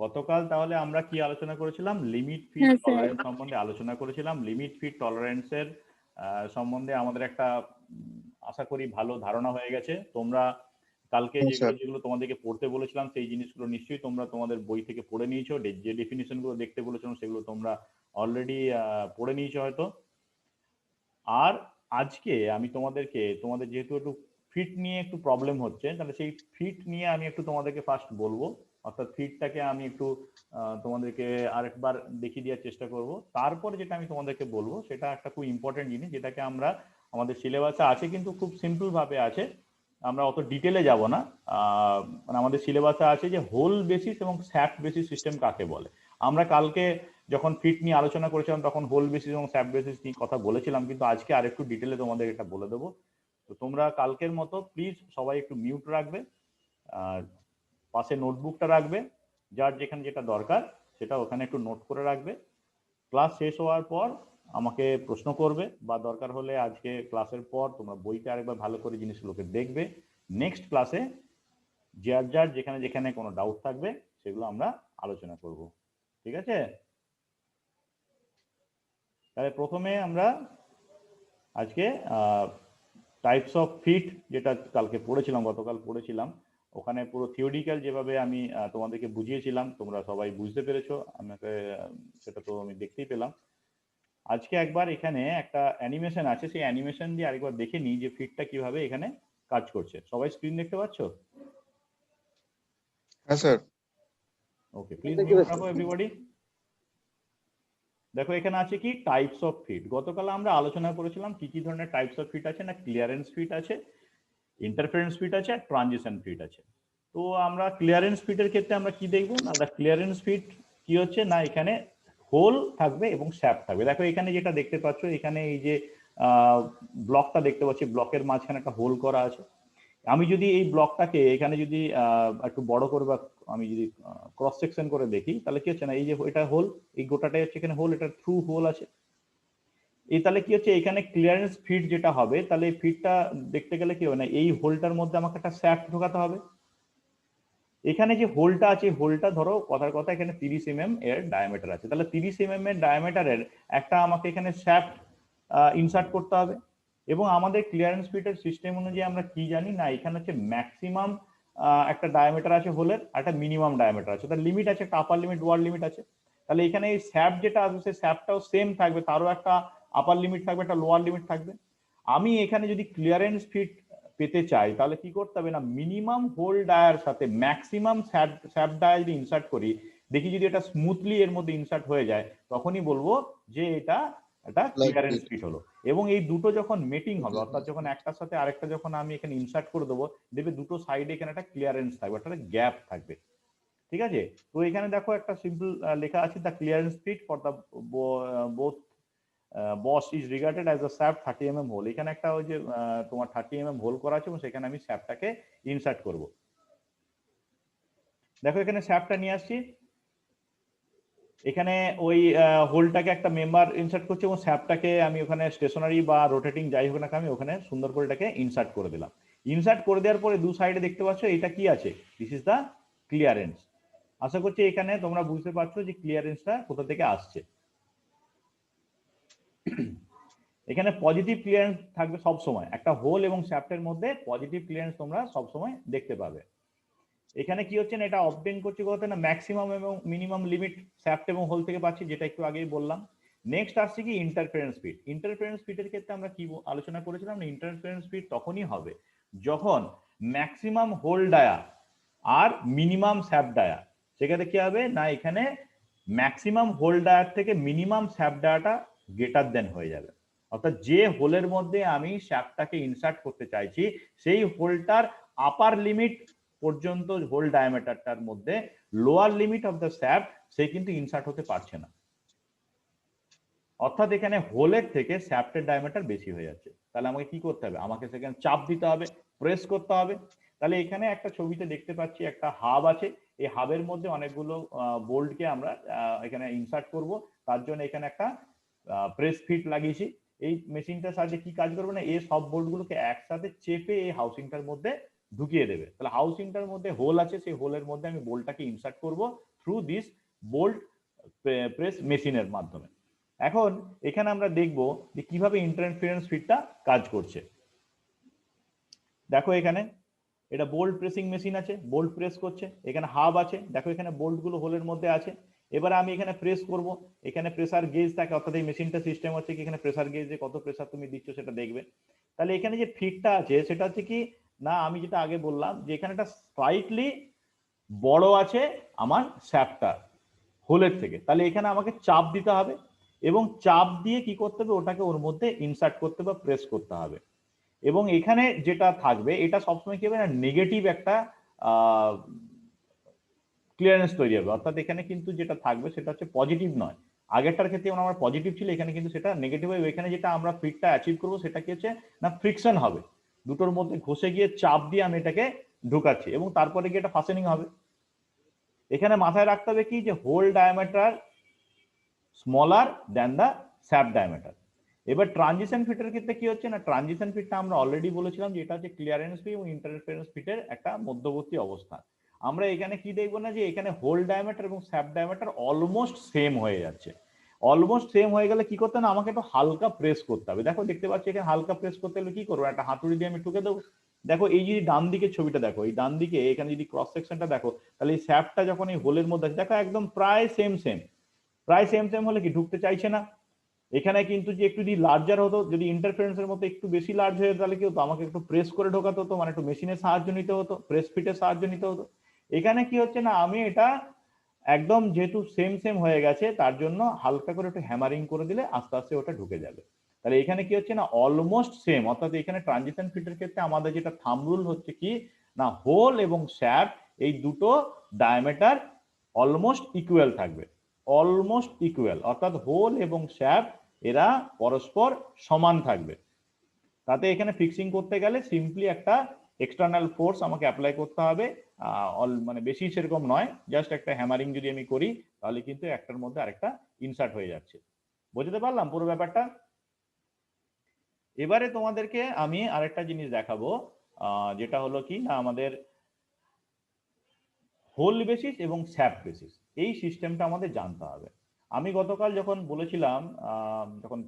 গতকাল তাহলে আমরা কি আলোচনা করেছিলাম? লিমিট ফিট হ্যাঁ স্যার। টলারেন্স সম্বন্ধে আলোচনা করেছিলাম। লিমিট ফিট টলারেন্সের সম্বন্ধে আমাদের একটা আশা করি ভালো ধারণা হয়ে গেছে। তোমরা কালকে হ্যাঁ, যেগুলো স্যার। যেগুলো তোমাদেরকে পড়তে বলেছিলাম সেই জিনিসগুলো নিশ্চয়ই তোমরা তোমাদের বই থেকে পড়ে নিয়েছো। যে ডেফিনিশনগুলো দেখতে বলেছিলাম সেগুলো তোমরা অলরেডি পড়ে নিয়েছো হয়তো। আর আজকে আমি তোমাদের যেহেতু একটু ফিট নিয়ে একটু প্রবলেম হচ্ছে, তাহলে সেই ফিট নিয়ে আমি একটু তোমাদেরকে ফার্স্ট বলবো। অর্থাৎ ফিটটাকে আমি একটু তোমাদেরকে আরেকবার দেখিয়ে দেওয়ার চেষ্টা করব। তারপরে যেটা আমি তোমাদেরকে বলবো সেটা একটা খুব ইম্পর্টেন্ট জিনিস, যেটাকে আমরা আমাদের সিলেবাসে আছে কিন্তু খুব সিম্পল ভাবে আছে, আমরা অত ডিটেলে যাব না। মানে আমাদের সিলেবাসে আছে যে হোল বেসিস এবং স্যাপ বেসিস সিস্টেম কাকে বলে। আমরা কালকে যখন ফিট নিয়ে আলোচনা করেছিলাম তখন হোল বেসিস এবং স্যাপ বেসিস নিয়ে কথা বলেছিলাম, কিন্তু আজকে আরেকটু ডিটেলে তোমাদের এটা বলে দেবো। তো তোমরা কালকের মতো প্লিজ সবাই একটু মিউট রাখবে, আর পাশে নোটবুকটা রাখবে, যার যেখানে যেটা দরকার সেটা ওখানে একটু নোট করে রাখবে। ক্লাস শেষ হওয়ার পর আমাকে প্রশ্ন করবে, বা দরকার হলে আজকে ক্লাসের পর তোমরা বইটা আরেকবার ভালো করে জিনিসগুলোকে দেখবে। নেক্সট ক্লাসে যার যার যেখানে যেখানে কোনো ডাউট থাকবে সেগুলো আমরা আলোচনা করব। ঠিক আছে? তাহলে প্রথমে আমরা আজকে টাইপস অফ ফিট, যেটা কালকে পড়েছিলাম, গতকাল পড়েছিলাম, ওখানে পুরো থিওরিক্যাল যেভাবে আমি তোমাদেরকে বুঝিয়েছিলাম তোমরা সবাই বুঝতে পেরেছো। আমাকে সেটা তো আমি দেখতেই পেলাম। আজকে একবার এখানে একটা অ্যানিমেশন আছে, সেই অ্যানিমেশন দিয়ে আরেকবার দেখে নিই যে ফিটটা কিভাবে এখানে কাজ করছে। সবাই স্ক্রিন দেখতে পাচ্ছ? হ্যাঁ স্যার। ওকে, প্লিজ মিউট রাখো এভরিবডি। দেখো এখানে আছে কি টাইপস অফ ফিট। গতকাল আমরা আলোচনা করেছিলাম কি কি ধরনের টাইপস অফ ফিট আছে। না, ক্লিয়ারেন্স ফিট আছে, ইন্টারফারেন্স ফিট আছে, আর ট্রানজিশন ফিট আছে। তো আমরা ক্লিয়ারেন্স ফিটের ক্ষেত্রে আমরা কি দেখবো না, ক্লিয়ারেন্স ফিট কি হচ্ছে না, এখানে হোল থাকবে এবং স্যাপ থাকবে। দেখো এখানে যেটা দেখতে পাচ্ছ, এখানে এই যে ব্লকটা দেখতে পাচ্ছি, ব্লকের মাঝখানে একটা হোল করা আছে। আমি যদি এই ব্লকটাকে এখানে যদি একটু বড় করে বা আমি যদি ক্রস সেকশন করে দেখি, তাহলে কি হচ্ছে না, এই যে এটা হোল, এই গোটাটাই হচ্ছে এখানে হোল, এটা থ্রু হোল আছে। এই তাহলে কি হচ্ছে, এখানে ক্লিয়ারেন্স ফিট যেটা হবে, তাহলে এই ফিটটা দেখতে গেলে কি হবে না, এই হোলটার মধ্যে আমাকে একটা শ্যাফট ঢোকাতে হবে। এখানে যে হোলটা আছে, হোলটা ধরো কথার কথা এখানে 30 mm এর ডায়ামিটার আছে, তাহলে 30 mm এর ডায়ামিটারের একটা আমাকে এখানে শ্যাফট ইনসার্ট করতে হবে। এবং আমাদের ক্লিয়ারেন্স ফিটের সিস্টেম অনুযায়ী আমরা কি জানি না, এখানে হচ্ছে ম্যাক্সিমাম একটা ডায়ামিটার আছে হোলের, আর একটা মিনিমাম ডায়ামিটার আছে, তার লিমিট আছে, একটা আপার লিমিট লোয়ার লিমিট আছে। তাহলে এখানে এই স্যাপ যেটা আসবে সেই স্যাপটাও সেম থাকবে, তারও একটা আপার লিমিট থাকবে, একটা লোয়ার লিমিট থাকবে। আমি এখানে যদি ক্লিয়ারেন্স ফিট পেতে চাই তাহলে কি করতে হবে না, মিনিমাম হোল ডায়ার সাথে ম্যাক্সিমাম স্যাপ ডায়ার যদি ইনসার্ট করি, দেখি যদি এটা স্মুথলি এর মধ্যে ইনসার্ট হয়ে যায়, তখনই বলবো যে এটা একটা ক্লিয়ারেন্স ফিট হলো। এবং এই দুটো যখন মেটিং হবে, অর্থাৎ যখন একটার সাথে আরেকটা যখন আমি এখানে ইনসার্ট করে দেবো, দেখবে দুটো সাইডে এখানে একটা ক্লিয়ারেন্স থাকবে, একটা গ্যাপ থাকবে। ঠিক আছে? তো এখানে দেখো একটা সিম্পল লেখা আছে, the clearance fit for the both boss is regarded as a shaft 30 mm hole. এখানে একটা ওই যে তোমার 30 mm হোল করা আছে এবং সেখানে আমি স্যাপটাকে ইনসার্ট করব। দেখো এখানে স্যাপটা নিয়ে আসছি, এখানে ওই হোলটাকে একটা মেম্বার ইনসার্ট করছি এবং স্যাপটাকে আমি ওখানে স্টেশনারি বা রোটেটিং যাই হোক না, আমি ওখানে সুন্দর করে এটাকে ইনসার্ট করে দিলাম। ইনসার্ট করে দেওয়ার পরে দু সাইডে দেখতে পাচ্ছ এটা কি আছে, দিস ইজ দ্য ক্লিয়ারেন্স। আশা করছি এখানে তোমরা বুঝতে পারছো যে ক্লিয়ারেন্সটা কোথা থেকে আসছে। এখানে পজিটিভ ক্লিয়ারেন্স থাকবে সব সময়, একটা হোল এবং শ্যাফটের মধ্যে পজিটিভ ক্লিয়ারেন্স তোমরা সব সময় দেখতে পাবে। এখানে কি হচ্ছে না, এটা অবটেন করছে কোথা না, ম্যাক্সিমাম এবং মিনিমাম লিমিট শ্যাফট এবং হোল থেকে পাচ্ছি, যেটা একটু আগেই বললাম। নেক্সট আসছে কি ইন্টারফারেন্স ফিট। ইন্টারফারেন্স ফিটের ক্ষেত্রে আমরা কি আলোচনা করেছিলাম না, ইন্টারফারেন্স ফিট তখনই হবে যখন ম্যাক্সিমাম হোল ডায়া আর মিনিমাম শ্যাফট ডায়া, সেক্ষেত্রে কি হবে না, এখানে ম্যাক্সিমাম হোল ডায়ার থেকে মিনিমাম শ্যাফট ডায়াটা গ্রেটার দেন হয়ে যাবে। অর্থাৎ যে হোলের মধ্যে আমি শ্যাফটটাকে ইনসার্ট করতে চাইছি সেই হোলটার আপার লিমিট পর্যন্ত হোল ডায়ামিটারটার মধ্যে lower limit of the shaft সে কিন্তু ইনসার্ট হতে পারছে না। অর্থাৎ এখানে হোলের থেকে শ্যাফটের ডায়ামিটার বেশি হয়ে যাচ্ছে। তাহলে আমাকে কি করতে হবে, আমাকে সেখানে চাপ দিতে হবে, প্রেস করতে হবে। তাহলে এখানে একটা ছবিতে দেখতে পাচ্ছি একটা হাব আছে, এই হাবের মধ্যে অনেকগুলো বোল্টকে আমরা এখানে ইনসার্ট করব। তার জন্য এখানে একটা প্রেস ফিট লাগিয়েছি। এই মেশিনটার সাহায্যে কি কাজ করবে না, এই সব বোল্টগুলোকে একসাথে চেপে এই হাউসিংটার মধ্যে ঢুকিয়ে দেবে। তাহলে হাউসিংটার মধ্যে হোল আছে, সেই হোলের মধ্যে আমি বোল্টটাকে ইনসার্ট করব থ্রু দিস বোল্ট প্রেস মেশিনের মাধ্যমে। এখন এখানে আমরা দেখব যে কিভাবে ইন্টারফারেন্স ফিটটা কাজ করছে। দেখো এখানে এটা বোল্ট প্রেসিং মেশিন আছে, বোল্ট প্রেস করছে, এখানে হাব আছে, দেখো এখানে বোল্ট গুলো হোলের মধ্যে আছে। এবার আমি এখানে প্রেস করব, এখানে প্রেসার গেজ থাকে, অর্থাৎ এই মেশিনটা সিস্টেম হচ্ছে কি এখানে প্রেসার গেজে কত প্রেসার তুমি দিচ্ছ সেটা দেখবে। তাহলে এখানে যে ফিটটা আছে সেটা হচ্ছে কি না, আমি যেটা আগে বললাম যে এখানে একটা স্লাইটলি বড় আছে আমার শ্যাফটটা হোলের থেকে, তাহলে এখানে আমাকে চাপ দিতে হবে এবং চাপ দিয়ে কি করতে হবে ওটাকে ওর মধ্যে ইনসার্ট করতে বা প্রেস করতে হবে। এবং এখানে যেটা থাকবে এটা সবসময় কি হবে না, নেগেটিভ একটা ক্লিয়ারেন্স তৈরি হবে, অর্থাৎ এখানে কিন্তু যেটা থাকবে সেটা হচ্ছে পজিটিভ নয়। আগেরটার ক্ষেত্রে যেমন আমার পজিটিভ ছিল, এখানে কিন্তু সেটা নেগেটিভ হবে। এখানে যেটা আমরা ফিটটা অ্যাচিভ করবো সেটা কি হচ্ছে না, ফ্রিকশন হবে, দুটোর মধ্যে ঘষে গিয়ে চাপ দিয়ে আমি এটাকে ঢুকাচ্ছি এবং তারপরে গিয়ে এটা ফাসেনিং হবে। এখানে মাথায় রাখতে হবে কি যে hole diameter smaller than the shaft diameter. এবার ট্রানজিশন ফিটের ক্ষেত্রে কি হচ্ছে না, ট্রানজিশন ফিটটা আমরা অলরেডি বলেছিলাম যে এটা হচ্ছে ক্লিয়ারেন্স ফিট এবং ইন্টারফারেন্স ফিটের একটা মধ্যবর্তী অবস্থান। আমরা এখানে কি দেখবো না যে এখানে হোল ডায়ামিটার এবং শ্যাফট ডায়ামিটার অলমোস্ট সেম হয়ে যাচ্ছে। অলমোস্ট সেম হয়ে গেলে কি করতে না, আমাকে একটু হালকা প্রেস করতে হবে। দেখো দেখতে পাচ্ছি এখানে হালকা প্রেস করতে হলে কি করবো, একটা হাতুড়ি দিয়ে আমি ঠুকে দেবো। দেখো এই যদি ডান দিকের ছবিটা দেখো, এই ডান দিকে এখানে যদি ক্রস সেকশনটা দেখো, তাহলে এই শ্যাফটটা যখন এই হোলের মধ্যে আছে দেখো একদম প্রায় সেম সেম, প্রায় সেম সেম হলে কি ঢুকতে চাইছে না। এখানে কিন্তু যে একটু যদি লার্জার হতো, যদি ইন্টারফারেন্সের মতো একটু বেশি লার্জ হয়ে তাহলে কি হতো, আমাকে একটু প্রেস করে ঢোকাতে হতো, মানে একটু মেশিনের সাহায্য নিতে হতো, প্রেস ফিটের সাহায্য নিতে হতো। এখানে কি হচ্ছে না, আমি এটা একদম যেহেতু সেম সেম হয়ে গেছে তার জন্য হালকা করে একটু হ্যামারিং করে দিলে আস্তে আস্তে ওটা ঢুকে যাবে। তাহলে এখানে কি হচ্ছে না, অলমোস্ট সেম, অর্থাৎ এখানে ট্রানজিশন ফিটের ক্ষেত্রে আমাদের যেটা থাম্ব রুল হচ্ছে কি না, হোল এবং শ্যাফট এই দুটো ডায়ামিটার অলমোস্ট ইকুয়াল থাকবে, অলমোস্ট ইকুয়াল, অর্থাৎ হোল এবং শ্যাফট এরা পরস্পর সমান থাকবে। তাতে এখানে ফিক্সিং করতে গেলে সিম্পলি একটা এক্সটার্নাল ফোর্স আমাকে অ্যাপ্লাই করতে হবে, মানে বেশি সেরকম নয়, জাস্ট একটা হ্যামারিং যদি আমি করি তাহলে কিন্তু একটার মধ্যে আরেকটা ইনসার্ট হয়ে যাচ্ছে। বুঝতে পারলাম পুরো ব্যাপারটা? এবারে তোমাদেরকে আমি আরেকটা জিনিস দেখাবো, যেটা হলো কি না, আমাদের হোল বেসিস এবং স্যাপ বেসিস এই সিস্টেমটা আমাদের জানতে হবে। আমি গতকাল যখন বলেছিলাম, যখন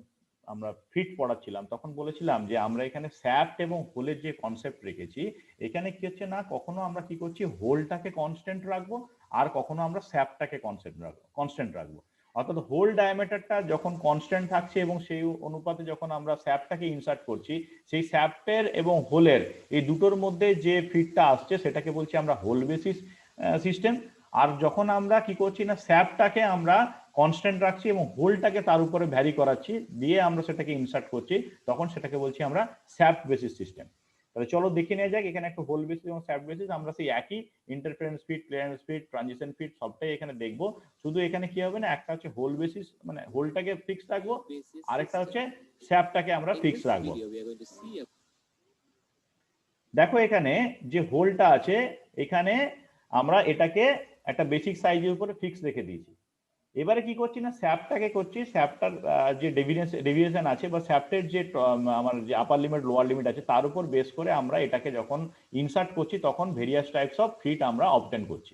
আমরা ফিট পড়াচ্ছিলাম তখন বলেছিলাম যে আমরা এখানে স্যাপ এবং হোলের যে কনসেপ্ট রেখেছি, এখানে কি হচ্ছে না, কখনো আমরা কি করছি হোলটাকে কনস্ট্যান্ট রাখবো আর কখনো আমরা স্যাপটাকে কনস্ট্যান্ট রাখবো। অর্থাৎ হোল ডায়ামিটারটা যখন কনস্ট্যান্ট থাকছে এবং সেই অনুপাতে যখন আমরা স্যাপটাকে ইনসার্ট করছি, সেই স্যাপের এবং হোলের এই দুটোর মধ্যে যে ফিটটা আসছে সেটাকে বলছি আমরা হোল বেসিস সিস্টেম। আর যখন আমরা কি করছি না, স্যাপটাকে আমরা কনস্ট্যান্ট রাখছি এবং হোলটাকে তার উপরে ভ্যারি করাচ্ছি, দিয়ে আমরা সেটাকে ইনসার্ট করছি, তখন সেটাকে বলছি আমরা স্যাপ বেসিস সিস্টেম। তাহলে চলো দেখে নেওয়া যাক এখানে একটা হোল বেসিস এবং স্যাপ বেসিস, আমরা সেই একই interference fit, clearance fit, transition fit সবটাই এখানে দেখবো। শুধু এখানে কি হবে না, একটা হচ্ছে হোল বেসিস মানে হোলটাকে ফিক্স রাখবো, আরেকটা হচ্ছে স্যাপটাকে আমরা ফিক্স রাখবো। দেখো এখানে যে হোলটা আছে, এখানে আমরা এটাকে একটা বেসিক সাইজের উপরে ফিক্স রেখে দিয়েছি। এবারে কি করছি না, স্যাপটাকে করছি, স্যাপটার যে ডেভিয়েশন আছে বা স্যাপটের যে আমার যে আপার লিমিট লোয়ার লিমিট আছে তার উপর বেস করে আমরা এটাকে যখন ইনসার্ট করছি তখন ভেরিয়াস টাইপস অফ ফিট আমরা অবটেন করছি।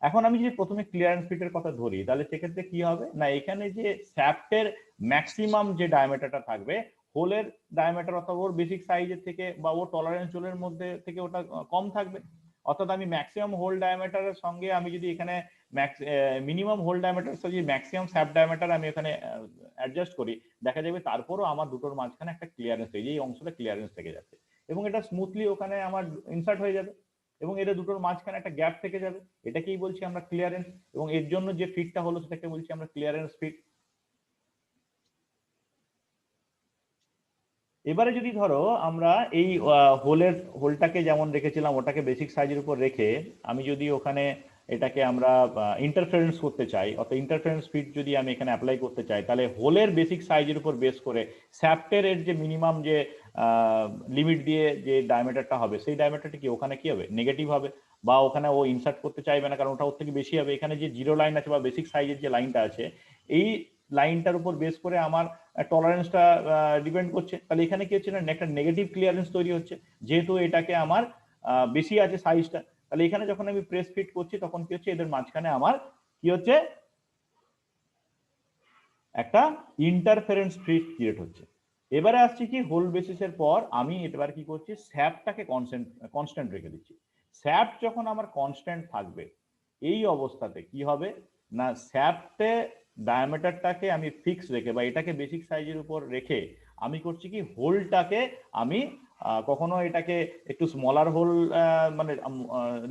এখন আমি যদি প্রথমে ক্লিয়ারেন্স ফিটের কথা ধরি তাহলে সেক্ষেত্রে কি হবে না, এখানে যে স্যাপটের ম্যাক্সিমাম যে ডায়ামিটারটা থাকবে, হোলের ডায়ামিটার অথবা ওর বেসিক সাইজের থেকে বা ওর টলারেন্স জোনের মধ্যে থেকে ওটা কম থাকবে। অর্থাৎ আমি ম্যাক্সিমাম হোল ডায়ামিটারের সঙ্গে আমি যদি এখানে মিনিমাম হোল ডায়ামিটার যদি ম্যাক্সিমাম স্যাপ ডায়ামিটার আমি এখানে অ্যাডজাস্ট করি, দেখা যাবে তারপরও আমার দুটোর মাঝখানে একটা ক্লিয়ারেন্স, এই অংশটা ক্লিয়ারেন্স থেকে যাচ্ছে এবং এটা স্মুথলি ওখানে আমার ইনসার্ট হয়ে যাবে এবং এদের দুটোর মাঝখানে একটা গ্যাপ থেকে যাবে, এটাকেই বলছি আমরা ক্লিয়ারেন্স। এবং এর জন্য যে ফিটটা হলো সেটাকে বলছি আমরা ক্লিয়ারেন্স ফিট। এবারে যদি ধরো আমরা এই হোলটাকে যেমন রেখেছিলাম ওটাকে বেসিক সাইজের উপর রেখে আমি যদি ওখানে এটাকে আমরা ইন্টারফারেন্স করতে চাই, অর্থাৎ ইন্টারফারেন্স ফিট যদি আমি এখানে অ্যাপ্লাই করতে চাই, তাহলে হোলের বেসিক সাইজের উপর বেস করে স্যাপ্টের এর যে মিনিমাম যে লিমিট দিয়ে যে ডায়ামিটারটা হবে সেই ডায়ামিটারটা কি ওখানে কি হবে, নেগেটিভ হবে, বা ওখানে ও ইনসার্ট করতে চাইবে না কারণ ওটা ওর থেকে বেশি হবে। এখানে যে জিরো লাইন আছে বা বেসিক সাইজের যে লাইনটা আছে, এই লাইনটার উপর বেস করে আমার টলারেন্সটা ডিপেন্ড করছে। তাহলে এখানে কি হচ্ছে না, একটা নেগেটিভ ক্লিয়ারেন্স তৈরি হচ্ছে, যেহেতু এটাকে আমার বেশি আছে সাইজটা, তাহলে এখানে যখন আমি প্রেস ফিট করছি তখন কি হচ্ছে, এদের মাঝখানে আমার কি হচ্ছে, একটা ইন্টারফারেন্স ফিট ক্রিয়েট হচ্ছে। এবারে আসছি কি, হোল বেসিসের পর আমি এবার কি করছি, স্যাপটাকে কনস্ট্যান্ট রেখে দিচ্ছি। স্যাপ যখন আমার কনস্ট্যান্ট থাকবে এই অবস্থাতে কি হবে না, স্যাপটে ডায়ামিটারটাকে আমি ফিক্স রেখে বা এটাকে বেসিক সাইজের উপর রেখে আমি করছি কি, হোলটাকে আমি কখনো এটাকে একটু স্মলার হোল মানে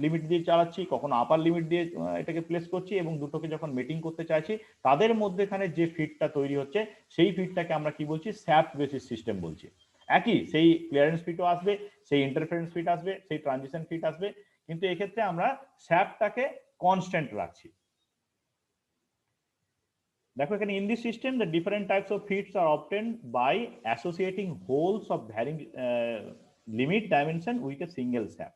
লিমিট দিয়ে চালাচ্ছি, কখনো আপার লিমিট দিয়ে এটাকে প্লেস করছি, এবং দুটোকে যখন মিটিং করতে চাইছি তাদের মধ্যেখানে যে ফিটটা তৈরি হচ্ছে সেই ফিটটাকে আমরা কি বলছি, স্যাপ বেসিস সিস্টেম বলছি। একই সেই ক্লিয়ারেন্স ফিটও আসবে, সেই ইন্টারফারেন্স ফিট আসবে, সেই ট্রানজিশন ফিট আসবে, কিন্তু এক্ষেত্রে আমরা স্যাপটাকে কনস্ট্যান্ট রাখছি। দেখো এখানে, in this system the different types of fits are obtained by associating holes of varying limit dimension with a single shaft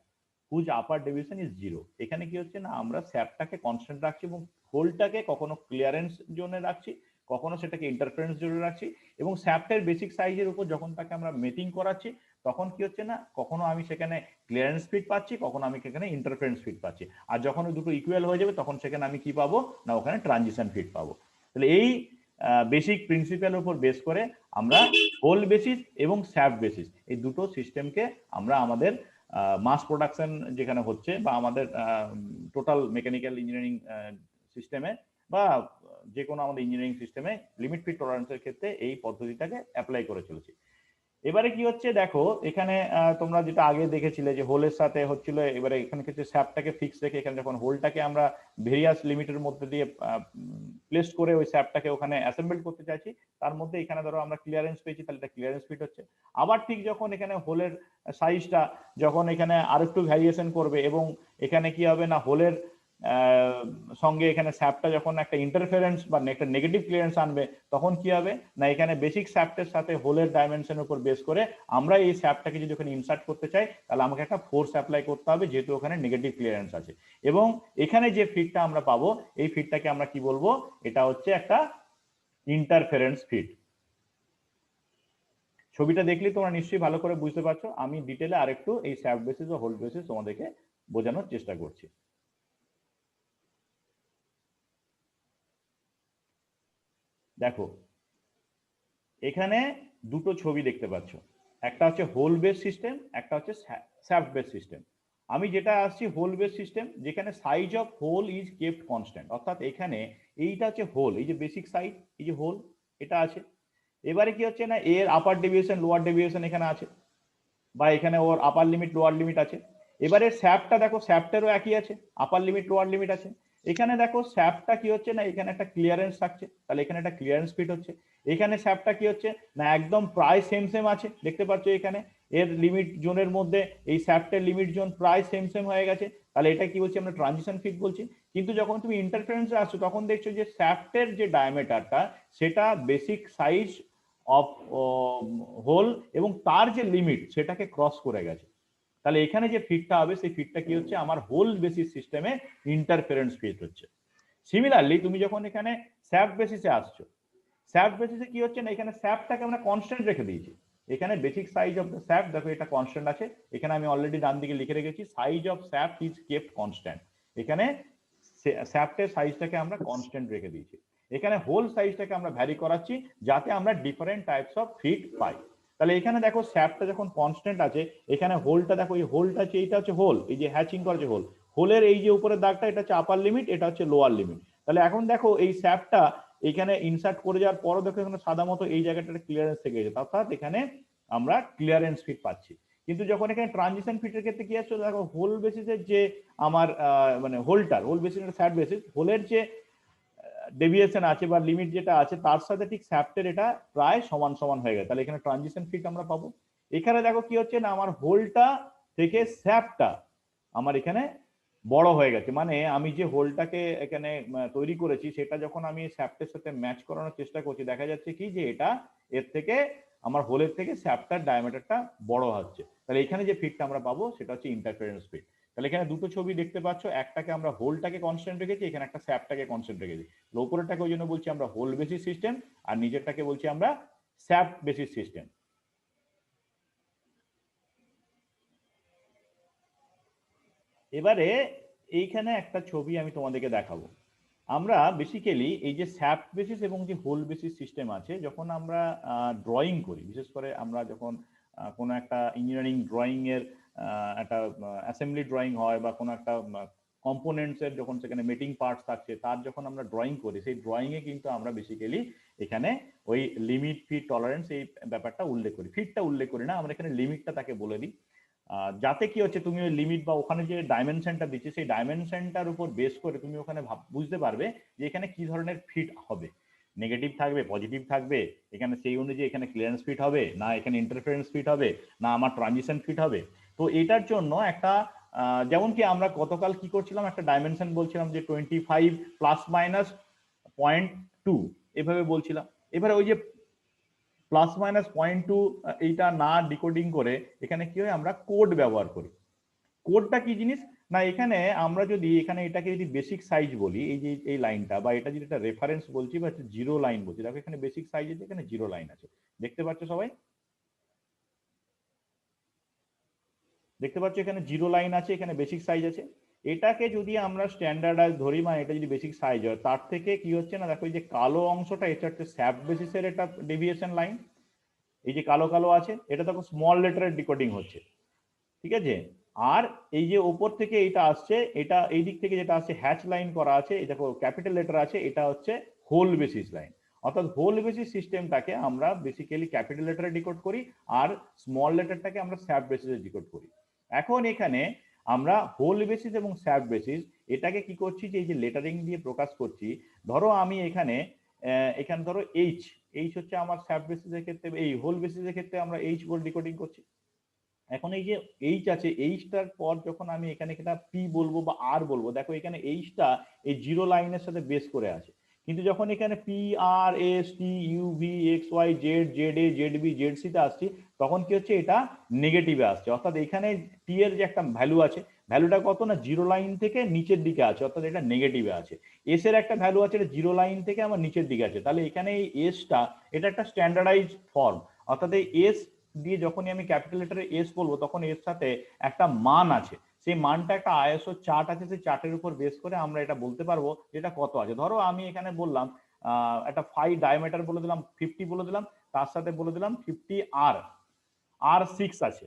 whose upper deviation is 0। এখানে কি হচ্ছে না, আমরা স্যাপটাকে কনস্ট্যান্ট রাখছি এবং হোলটাকে কখনো ক্লিয়ারেন্স জোনে রাখছি, কখনো সেটাকে ইন্টারফারেন্স জোনে রাখছি, এবং স্যাপটের বেসিক সাইজের উপর যখন তাকে আমরা মেটিং করাচ্ছি তখন কি হচ্ছে না, কখনো আমি সেখানে ক্লিয়ারেন্স ফিট পাচ্ছি, কখনো আমি সেখানে ইন্টারফারেন্স ফিট পাচ্ছি, আর যখন ওই দুটো ইকুয়াল হয়ে যাবে তখন সেখানে আমি কি পাবো না, ওখানে ট্রানজিশন ফিট পাবো। তাহলে এই বেসিক প্রিন্সিপালের উপর বেস করে আমরা হোল বেসিস এবং স্যাপ বেসিস এই দুটো সিস্টেমকে আমরা আমাদের মাস প্রোডাকশন যেখানে হচ্ছে বা আমাদের টোটাল মেকানিক্যাল ইঞ্জিনিয়ারিং সিস্টেমে বা যে কোনো আমাদের ইঞ্জিনিয়ারিং সিস্টেমে লিমিট ফিট টলারেন্সের ক্ষেত্রে এই পদ্ধতিটাকে অ্যাপ্লাই করে চলেছি। এবারে কি হচ্ছে দেখো, এখানে তোমরা যেটা আগে দেখেছিলে যে হোলের সাথে হচ্ছিল, এবারে এখানে কিছু স্যাপটাকে ফিক্স রেখে এখানে যখন হোলটাকে আমরা ভেরিয়াস লিমিটের মধ্যে দিয়ে প্লেস করে ওই স্যাপটাকে ওখানে অ্যাসেম্বল করতে চাইছি, তার মধ্যে এখানে ধরো আমরা ক্লিয়ারেন্স পেয়েছি, তাহলে এটা ক্লিয়ারেন্স ফিট হচ্ছে। আবার ঠিক যখন এখানে হোলের সাইজটা যখন এখানে আর একটু ভ্যারিয়েশন করবে এবং এখানে কি হবে না, হোলের সঙ্গে এখানে স্যাপটা যখন একটা ইন্টারফারেন্স বা একটা নেগেটিভ ক্লিয়ারেন্স আনবে তখন কি হবে না, এখানে বেসিক স্যাপটের সাথে হোলের ডাইমেনশনের উপর বেস করে আমরা এই স্যাপটাকে যদি ওখানে ইনসার্ট করতে চাই তাহলে আমাকে একটা ফোর্স অ্যাপ্লাই করতে হবে, যেহেতু ওখানে নেগেটিভ ক্লিয়ারেন্স আছে। এবং এখানে যে ফিটটা আমরা পাবো এই ফিটটাকে আমরা কি বলবো, এটা হচ্ছে একটা ইন্টারফারেন্স ফিট। ছবিটা দেখলে তোমরা নিশ্চয়ই ভালো করে বুঝতে পারছো, আমি ডিটেলে আরেকটু এই স্যাপ বেসিস ও হোল বেসিস তোমাদেরকে বোঝানোর চেষ্টা করছি। দেখো এখানে দুটো ছবি দেখতে পাচ্ছ, একটা হচ্ছে হোল বেস সিস্টেম, একটা হচ্ছে স্যাপ বেস সিস্টেম। আমি যেটা আসছি হোল বেস সিস্টেম, যেখানে size of hole is kept constant, অর্থাৎ এখানে এইটা হচ্ছে হোল, এই যে বেসিক সাইজ, এই যে হোল এটা আছে। এবারে কি হচ্ছে না, এর আপার ডেভিয়েশন লোয়ার ডেভিয়েশন এখানে আছে, বা এখানে ওর আপার লিমিট লোয়ার লিমিট আছে। এবারে স্যাপটা দেখো, স্যাপটারও একই আছে, আপার লিমিট লোয়ার লিমিট আছে। এখানে দেখো স্যাপটা কি হচ্ছে না, এখানে একটা ক্লিয়ারেন্স থাকছে, তাহলে এখানে একটা ক্লিয়ারেন্স ফিট হচ্ছে। এখানে স্যাপটা কি হচ্ছে না, একদম প্রায় সেম সেম আছে, দেখতে পাচ্ছ এখানে এর লিমিট জোনের মধ্যে এই স্যাপটের লিমিট জোন প্রায় সেম সেম হয়ে গেছে, তাহলে এটা কি বলছি আমরা ট্রানজিশন ফিট বলছি। কিন্তু যখন তুমি ইন্টারফারেন্সে আসছো তখন দেখছো যে স্যাপটের যে ডায়ামিটারটা সেটা বেসিক সাইজ অফ হোল এবং তার যে লিমিট সেটাকে ক্রস করে গেছে, তাহলে এখানে যে ফিটটা হবে সেই ফিটটা কি হচ্ছে, আমার হোল বেসিস সিস্টেমে ইন্টারফারেন্স ফিট হচ্ছে। সিমিলারলি তুমি যখন এখানে স্যাপ বেসিসে আসছো, স্যাপ বেসিসে কি হচ্ছে না, এখানে স্যাপটাকে আমরা কনস্ট্যান্ট রেখে দিয়েছি। এখানে basic size of the sap দেখো এটা কনস্ট্যান্ট আছে, এখানে আমি অলরেডি ডান দিকে লিখে রেখেছি size of sap is kept constant. এখানে স্যাপটের সাইজটাকে আমরা কনস্ট্যান্ট রেখে দিয়েছি। এখানে হোল সাইজটাকে আমরা ভ্যারি করাচ্ছি যাতে আমরা ডিফারেন্ট টাইপস অফ ফিট পাই। তাহলে এখানে দেখো স্যাপটা যখন কনস্ট্যান্ট আছে, এখানে হোলটা দেখো, এই হোলটা হচ্ছে, এইটা হচ্ছে হোল, এই যে হ্যাচিং করা যে হোল, হোলের এই যে উপরের দাগটা এটা হচ্ছে আপার লিমিট, এটা হচ্ছে লোয়ার লিমিট। তাহলে এখন দেখো এই স্যাপটা এখানে ইনসার্ট করে যাওয়ার পরও দেখো এখানে সাদা মতো এই জায়গাটা ক্লিয়ারেন্স থেকে গেছে, অর্থাৎ এখানে আমরা ক্লিয়ারেন্স ফিট পাচ্ছি। কিন্তু যখন এখানে ট্রানজিশন ফিটের ক্ষেত্রে কি আসছে দেখো, হোল বেসিসের যে আমার মানে হোল বেসিস স্যাপ বেসিস, হোলের যে ডেভিয়েশন আছে বা লিমিট যেটা আছে তার সাথে ঠিক স্যাপটের এটা প্রায় সমান সমান হয়ে গেছে, তাহলে এখানে ট্রানজিশন ফিট আমরা পাবো। এখানে দেখো কি হচ্ছে না, আমার হোলটা থেকে স্যাপটা আমার এখানে বড় হয়ে গেছে, মানে আমি যে হোলটাকে এখানে তৈরি করেছি সেটা যখন আমি স্যাপটের সাথে ম্যাচ করানোর চেষ্টা করছি দেখা যাচ্ছে কি যে এটা এর থেকে আমার হোলের থেকে স্যাপটার ডায়ামিটারটা বড় হচ্ছে, তাহলে এখানে যে ফিটটা আমরা পাবো সেটা হচ্ছে ইন্টারফারেন্স ফিট। তাহলে এখানে দুটো ছবি দেখতে পাচ্ছ, একটাকে আমরা হোলটাকে কনস্ট্যান্ট রেখেছি, এখানে একটা স্যাপটাকে কনস্ট্যান্ট রেখেছি। উপরেরটাকে ওই জন্য বলছি আমরা হোল বেসিস সিস্টেম, আর নিচেরটাকে বলছি আমরা স্যাপ বেসিস সিস্টেম। এবারে এইখানে একটা ছবি আমি তোমাদেরকে দেখাবো। আমরা বেসিক্যালি এই যে স্যাপ বেসিস এবং যে হোল বেসিস সিস্টেম আছে, যখন আমরা ড্রয়িং করি, বিশেষ করে আমরা যখন কোনো একটা ইঞ্জিনিয়ারিং ড্রয়িং এর একটা অ্যাসেম্বলি ড্রয়িং হয় বা কোনো একটা কম্পোনেন্টস এর যখন সেখানে মেটিং পার্টস থাকছে তার যখন আমরা ড্রয়িং করি, সেই ড্রয়িং এ কিন্তু আমরা বেসিক্যালি এখানে ওই লিমিট ফিট টলারেন্স এই ব্যাপারটা উল্লেখ করি, ফিটটা উল্লেখ করি না, আমরা এখানে লিমিটটা তাকে বলে দিই। যাতে কি হচ্ছে, তুমি ওই লিমিট বা ওখানে যে ডাইমেনশনটা দিচ্ছে সেই ডাইমেনশনটার উপর বেস করে তুমি ওখানে বুঝতে পারবে যে এখানে কি ধরনের ফিট হবে, নেগেটিভ থাকবে, পজিটিভ থাকবে, এখানে সেই অনুযায়ী এখানে ক্লিয়ারেন্স ফিট হবে না, এখানে ইন্টারফারেন্স ফিট হবে না, আমার ট্রানজিশন ফিট হবে। তো এটার জন্য একটা যেমন কি আমরা গতকাল কি করছিলাম, একটা ডাইমেনশন বলছিলাম যে 25 প্লাস মাইনাস 0.2 এভাবে বলছিলাম। এবারে ওই যে প্লাস মাইনাস 0.2 এইটা না ডিকোডিং করে এখানে কি হয়, আমরা কোড ব্যবহার করি। কোডটা কি জিনিস না, এখানে আমরা যদি এখানে এটাকে যদি বেসিক সাইজ বলি, এই যে এই লাইনটা, বা এটা যদি একটা রেফারেন্স বলছি বা জিরো লাইন বলছি, দেখো এখানে বেসিক সাইজ আছে, এখানে জিরো লাইন আছে, দেখতে পাচ্ছ সবাই? দেখতে পাচ্ছ এখানে জিরো লাইন আছে, এখানে বেসিক সাইজ আছে। এটাকে যদি আমরা স্ট্যান্ডার্ডাইজ ধরি, মানে এটা যদি বেসিক সাইজ হয়, তার থেকে কি হচ্ছে না, দেখো এই যে কালো অংশটা, এটা হচ্ছে স্যাপ বেসিসের এটা ডেভিয়েশন লাইন, এই যে কালো কালো আছে এটা দেখো স্মল লেটারের ডিকোডিং হচ্ছে, ঠিক আছে? আর এই যে ওপর থেকে এটা আসছে, এটা এই দিক থেকে যেটা আসছে হ্যাচ লাইন করা আছে, এই দেখো ক্যাপিটাল লেটার আছে, এটা হচ্ছে হোল বেসিস লাইন। অর্থাৎ হোল বেসিস সিস্টেমটাকে আমরা বেসিক্যালি ক্যাপিটাল লেটারে ডিকোড করি আর স্মল লেটারটাকে আমরা স্যাপ বেসিসে ডিকোড করি। এখন এখানে আমরা হোল বেসিস এবং স্যাপ বেসিস এটাকে কি করছি, যে এই যে লেটারিং দিয়ে প্রকাশ করছি। ধরো আমি এখানে এখানে ধরো এইচ, এইচ হচ্ছে আমার স্যাপ বেসিসের ক্ষেত্রে, এই হোল বেসিসের ক্ষেত্রে আমরা এইচ বলে ডিকোডিং করছি। এখন এই যে এইচ আছে, এইচটার পর যখন আমি এখানে একটা পি বলবো বা আর বলবো, দেখো এখানে এইচটা এই জিরো লাইনের সাথে বেস করে আছে, কিন্তু যখন এখানে P R S T U V X Y Z Z A Z B Z C তে আসছি, তখন কি হচ্ছে, এটা নেগেটিভে আসছে। অর্থাৎ এখানে টি এর যে একটা ভ্যালু আছে, ভ্যালুটা কত না, জিরো লাইন থেকে নিচের দিকে আছে, অর্থাৎ এটা নেগেটিভে আছে। এস এর একটা ভ্যালু আছে, এটা জিরো লাইন থেকে আমার নিচের দিকে আছে, তাহলে এখানে এই এসটা এটা একটা স্ট্যান্ডার্ডাইজ ফর্ম। অর্থাৎ এই এস দিয়ে যখনই আমি ক্যাপিটাল লেটারে এস বলবো, তখন এর সাথে একটা মান আছে, সেই মানটা একটা আইএসও চার্ট আছে, সেই চার্টের উপর বেস করে আমরা এটা বলতে পারবো যেটা কত আছে। ধরো আমি এখানে বললাম একটা 5 ডায়ামিটার বলে দিলাম, 50 বলে দিলাম, তার সাথে বলে দিলাম 50 আর আর 6 আছে।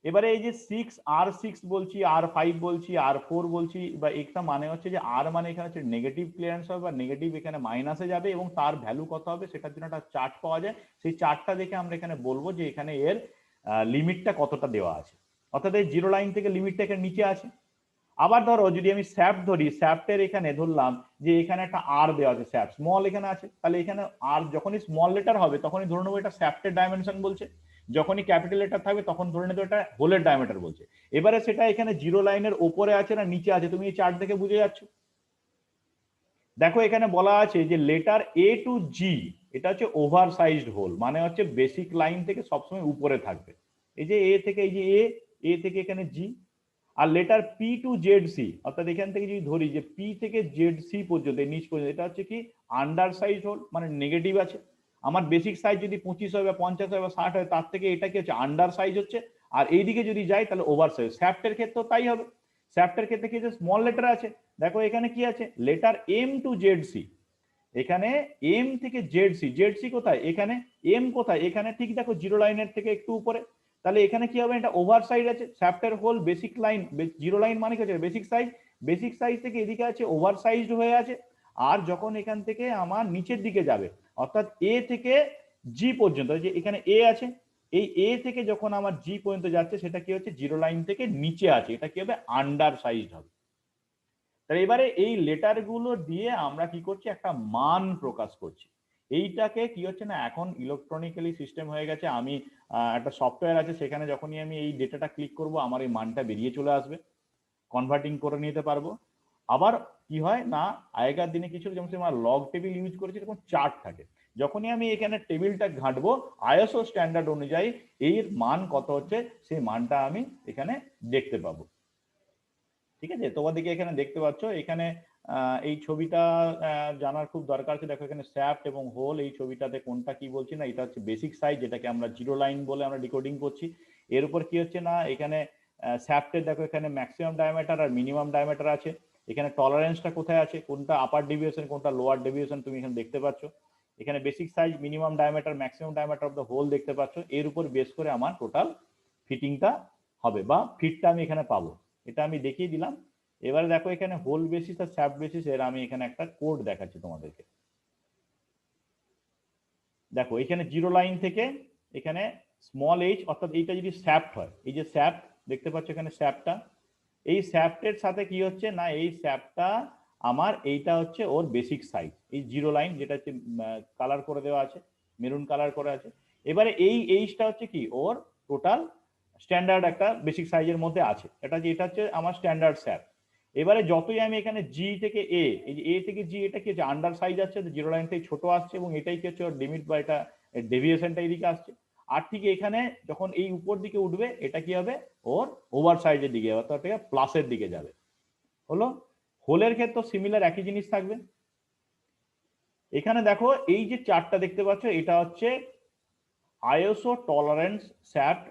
এবারে এই যে 6 আর 6 বলছি, আর 5 বলছি, আর 4 বলছি, বা একটা মানে হচ্ছে যে আর মানে এখানে হচ্ছে নেগেটিভ ক্লিয়ারেন্স হবে বা নেগেটিভ এখানে মাইনাসে যাবে, এবং তার ভ্যালু কত হবে সেটার জন্য একটা চার্ট পাওয়া যায়। সেই চার্টটা দেখে আমরা এখানে বলবো যে এখানে এর লিমিটটা কতটা দেওয়া আছে। অর্থাৎ এই জিরো লাইন থেকে লিমিটটা এখানে নিচে আছে। আবার ধরো যদি আমি স্যাপ ধরি, স্যাপটের এখানে ধরলাম যে এখানে একটা আর দেওয়া আছে, স্যাপ স্মল এখানে আছে, তাহলে এখানে আর যখনই স্মল লেটার হবে তখনই ধরে নেবো এটা স্যাপটের ডাইমেনশন বলছে, যখনই ক্যাপিটাল লেটার থাকবে তখন ধরে নেবো এটা হোলের ডায়ামিটার বলছে। এবারে সেটা এখানে জিরো লাইনের ওপরে আছে না নিচে আছে, তুমি এই চার্ট দেখে বুঝে যাচ্ছ। দেখো এখানে বলা আছে যে লেটার এ টু জি, এটা হচ্ছে ওভার সাইজড হোল, মানে হচ্ছে বেসিক লাইন থেকে সবসময় উপরে থাকবে। এই যে এ থেকে, এই যে এ থেকে এখানে জি, আর letter P to Z C, অর্থাৎ এখান থেকে যদি ধরি যে পি থেকে জেড সি পর্যন্ত, নিচ পর্যন্ত, এটা হচ্ছে কি আন্ডার সাইজ হোল, মানে নেগেটিভ আছে। আমার বেসিক সাইজ যদি 25 হয় বা 50 হয় বা 60 হয়, তার থেকে এটা কি হচ্ছে, আন্ডার সাইজ হচ্ছে। আর এইদিকে যদি যাই তাহলে ওভার সাইজ। স্যাফটের ক্ষেত্রেও তাই হবে। স্যাফটের ক্ষেত্রে কি হচ্ছে, স্মল লেটার আছে, দেখো এখানে কি আছে, letter M to Z C, এখানে এম থেকে জেড সি, জেড সি কোথায়, এখানে এম কোথায়, এখানে ঠিক দেখো জিরো লাইনের থেকে একটু উপরে। তাহলে এখানে কি হবে, এটা ওভার সাইজ আছে, স্যাফটের hole basic line, zero line মানে কি হচ্ছে বেসিক সাইজ, বেসিক সাইজ থেকে এদিকে আছে ওভার সাইজড হয়ে আছে। আর যখন এখান থেকে আমার নিচের দিকে যাবে, অর্থাৎ এ থেকে জি পর্যন্ত, যে এখানে এ আছে, এই এ থেকে যখন আমার জি পর্যন্ত যাচ্ছে সেটা কি হচ্ছে, জিরো লাইন থেকে নিচে আছে, এটা কি হবে, আন্ডার সাইজ হবে। তাহলে এবারে এই লেটার গুলো দিয়ে আমরা কি করছি, একটা মান প্রকাশ করছি। এইটাকে কি হচ্ছে না, এখন ইলেকট্রনিক্যালি সিস্টেম হয়ে গেছে, আমি একটা সফটওয়্যার আছে, সেখানে যখনই আমি এই ডেটাটা ক্লিক করব আমার এই মানটা বেরিয়ে চলে আসবে, কনভার্টিং করে নিতে পারবো। আবার কি হয় না, আগেকার দিনে কিছু যেমন আমরা লগ টেবিল ইউজ করেছি, এরকম চার্ট থাকে, যখনই আমি এখানে টেবিলটা ঘাঁটবো আইএসও স্ট্যান্ডার্ড অনুযায়ী এর মান কত হচ্ছে সেই মানটা আমি এখানে দেখতে পাবো। ঠিক আছে, তোমাদেরকে এখানে দেখতে পাচ্ছ, এখানে এই ছবিটা জানার খুব দরকার আছে। দেখো এখানে স্যাফট এবং হোল, এই ছবিটাতে কোনটা কি বলছি না, এটা হচ্ছে বেসিক সাইজ, যেটাকে আমরা জিরো লাইন বলে আমরা ডিকোডিং করছি। এর উপর কি হচ্ছে না, এখানে শ্যাফটের দেখো এখানে ম্যাক্সিমাম ডায়ামিটার আর মিনিমাম ডায়ামিটার আছে। এখানে টলারেন্সটা কোথায় আছে, কোনটা আপার ডেভিয়েশন কোনটা লোয়ার ডেভিয়েশন তুমি এখানে দেখতে পাচ্ছ। এখানে basic size, minimum diameter, maximum diameter of the hole দেখতে পাচ্ছ। এর উপর বেস করে আমার টোটাল ফিটিংটা হবে বা ফিটটা আমি এখানে পাবো, এটা আমি দেখিয়ে দিলাম। এবারে দেখো এখানে হোল বেসিস আর শ্যাফট বেসিস এর আমি এখানে একটা কোড দেখাচ্ছি তোমাদেরকে। দেখো এখানে জিরো লাইন থেকে এখানে স্মল এইচ, অর্থাৎ এইটা যদি শ্যাফট হয়, এই যে শ্যাফট দেখতে পাচ্ছ এখানে শ্যাফটটা, এই শ্যাফটের সাথে কি হচ্ছে না, এই শ্যাফটটা আমার এইটা হচ্ছে ওর বেসিক সাইজ, এই জিরো লাইন যেটা হচ্ছে কালার করে দেওয়া আছে, মেরুন কালার করে আছে। এবারে এই এইচটা হচ্ছে কি ওর টোটাল স্ট্যান্ডার্ড একটা বেসিক সাইজের মধ্যে আছে, এটা হচ্ছে আমার স্ট্যান্ডার্ড শ্যাফট। এবারে যতই আমি এখানে জি থেকে এ, এই যে এ থেকে জি, এটা কি হচ্ছে আন্ডার সাইজ আছে, জিরো লাইন থেকে ছোট আসছে, এবং এটাই কি হচ্ছে ওর লিমিট বা এটা ডেভিয়েশনটা এইদিকে আসছে। আর ঠিক এখানে যখন এই উপর দিকে উঠবে, এটা কি হবে ওর ওভার সাইজের দিকে, অর্থাৎ প্লাসের দিকে যাবে। হলো, হোলের ক্ষেত্রে সিমিলার একই জিনিস থাকবে। এখানে দেখো এই যে চার্টটা দেখতে পাচ্ছ, এটা হচ্ছে আইএসও টলারেন্স শ্যাফট,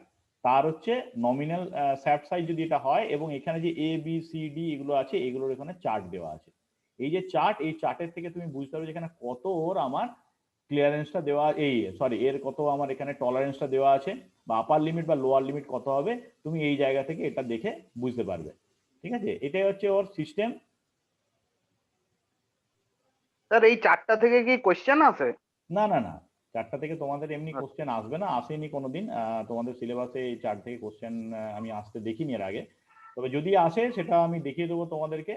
তার হচ্ছে নমিনাল শ্যাফট সাইজ যদি এটা হয়, এবং এখানে যে এ বি সি ডি এগুলো আছে, এগুলোর এখানে চার্ট দেওয়া আছে। এই যে চার্ট, এই চার্টের থেকে তুমি বুঝতে পারবে যেখানে কত ওর আমার ক্লিয়ারেন্সটা দেওয়া, এই সরি এর কত আমার এখানে টলারেন্সটা দেওয়া আছে, বা আপার লিমিট বা লোয়ার লিমিট কত হবে, তুমি এই জায়গা থেকে এটা দেখে বুঝতে পারবে। ঠিক আছে, এটাই হচ্ছে ওর সিস্টেম। স্যার এই চারটা থেকে কি কোশ্চেন আছে? না না না, চারটা থেকে তোমাদের এমনি কোশ্চেন আসবে না, আসেনি কোনোদিন। তোমাদের সিলেবাসে এই চার থেকে কোশ্চেন আমি আসতে দেখিনি এর আগে। তবে যদি আসে সেটা আমি দেখিয়ে দেবো তোমাদেরকে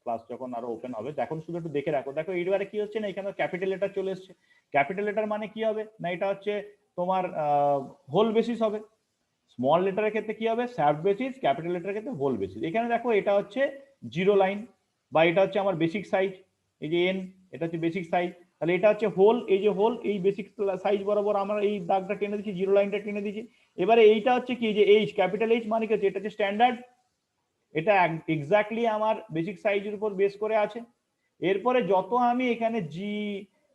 ক্লাস যখন আরো ওপেন হবে। এখন শুধু একটু দেখে রাখো। দেখো এইবারে কি হচ্ছে না, এখানে ক্যাপিটাল লেটার চলে এসছে। ক্যাপিটাল লেটার মানে কি হবে না, এটা হচ্ছে তোমার হোল বেসিস হবে। স্মল লেটারের ক্ষেত্রে কি হবে, শ্যাফট বেসিস, ক্যাপিটাল লেটারের ক্ষেত্রে হোল বেসিস। এখানে দেখো এটা হচ্ছে জিরো লাইন, বা এটা হচ্ছে আমার বেসিক সাইজ, এই যে এন, এটা হচ্ছে বেসিক সাইজ। তাহলে এটা হচ্ছে হোল, এই যে হোল, এই বেসিক সাইজ বরাবর আমরা এই দাগটা টেনে দিচ্ছি, জিরো লাইনটা টেনে দিচ্ছি। এবারে এইটা হচ্ছে কি, যে এইচ, ক্যাপিটাল এইচ মানে কি হচ্ছে, এটা হচ্ছে স্ট্যান্ডার্ড, এটা এক্স্যাক্টলি আমার বেসিক সাইজের উপর বেস করে আছে। এরপরে যত আমি এখানে জি,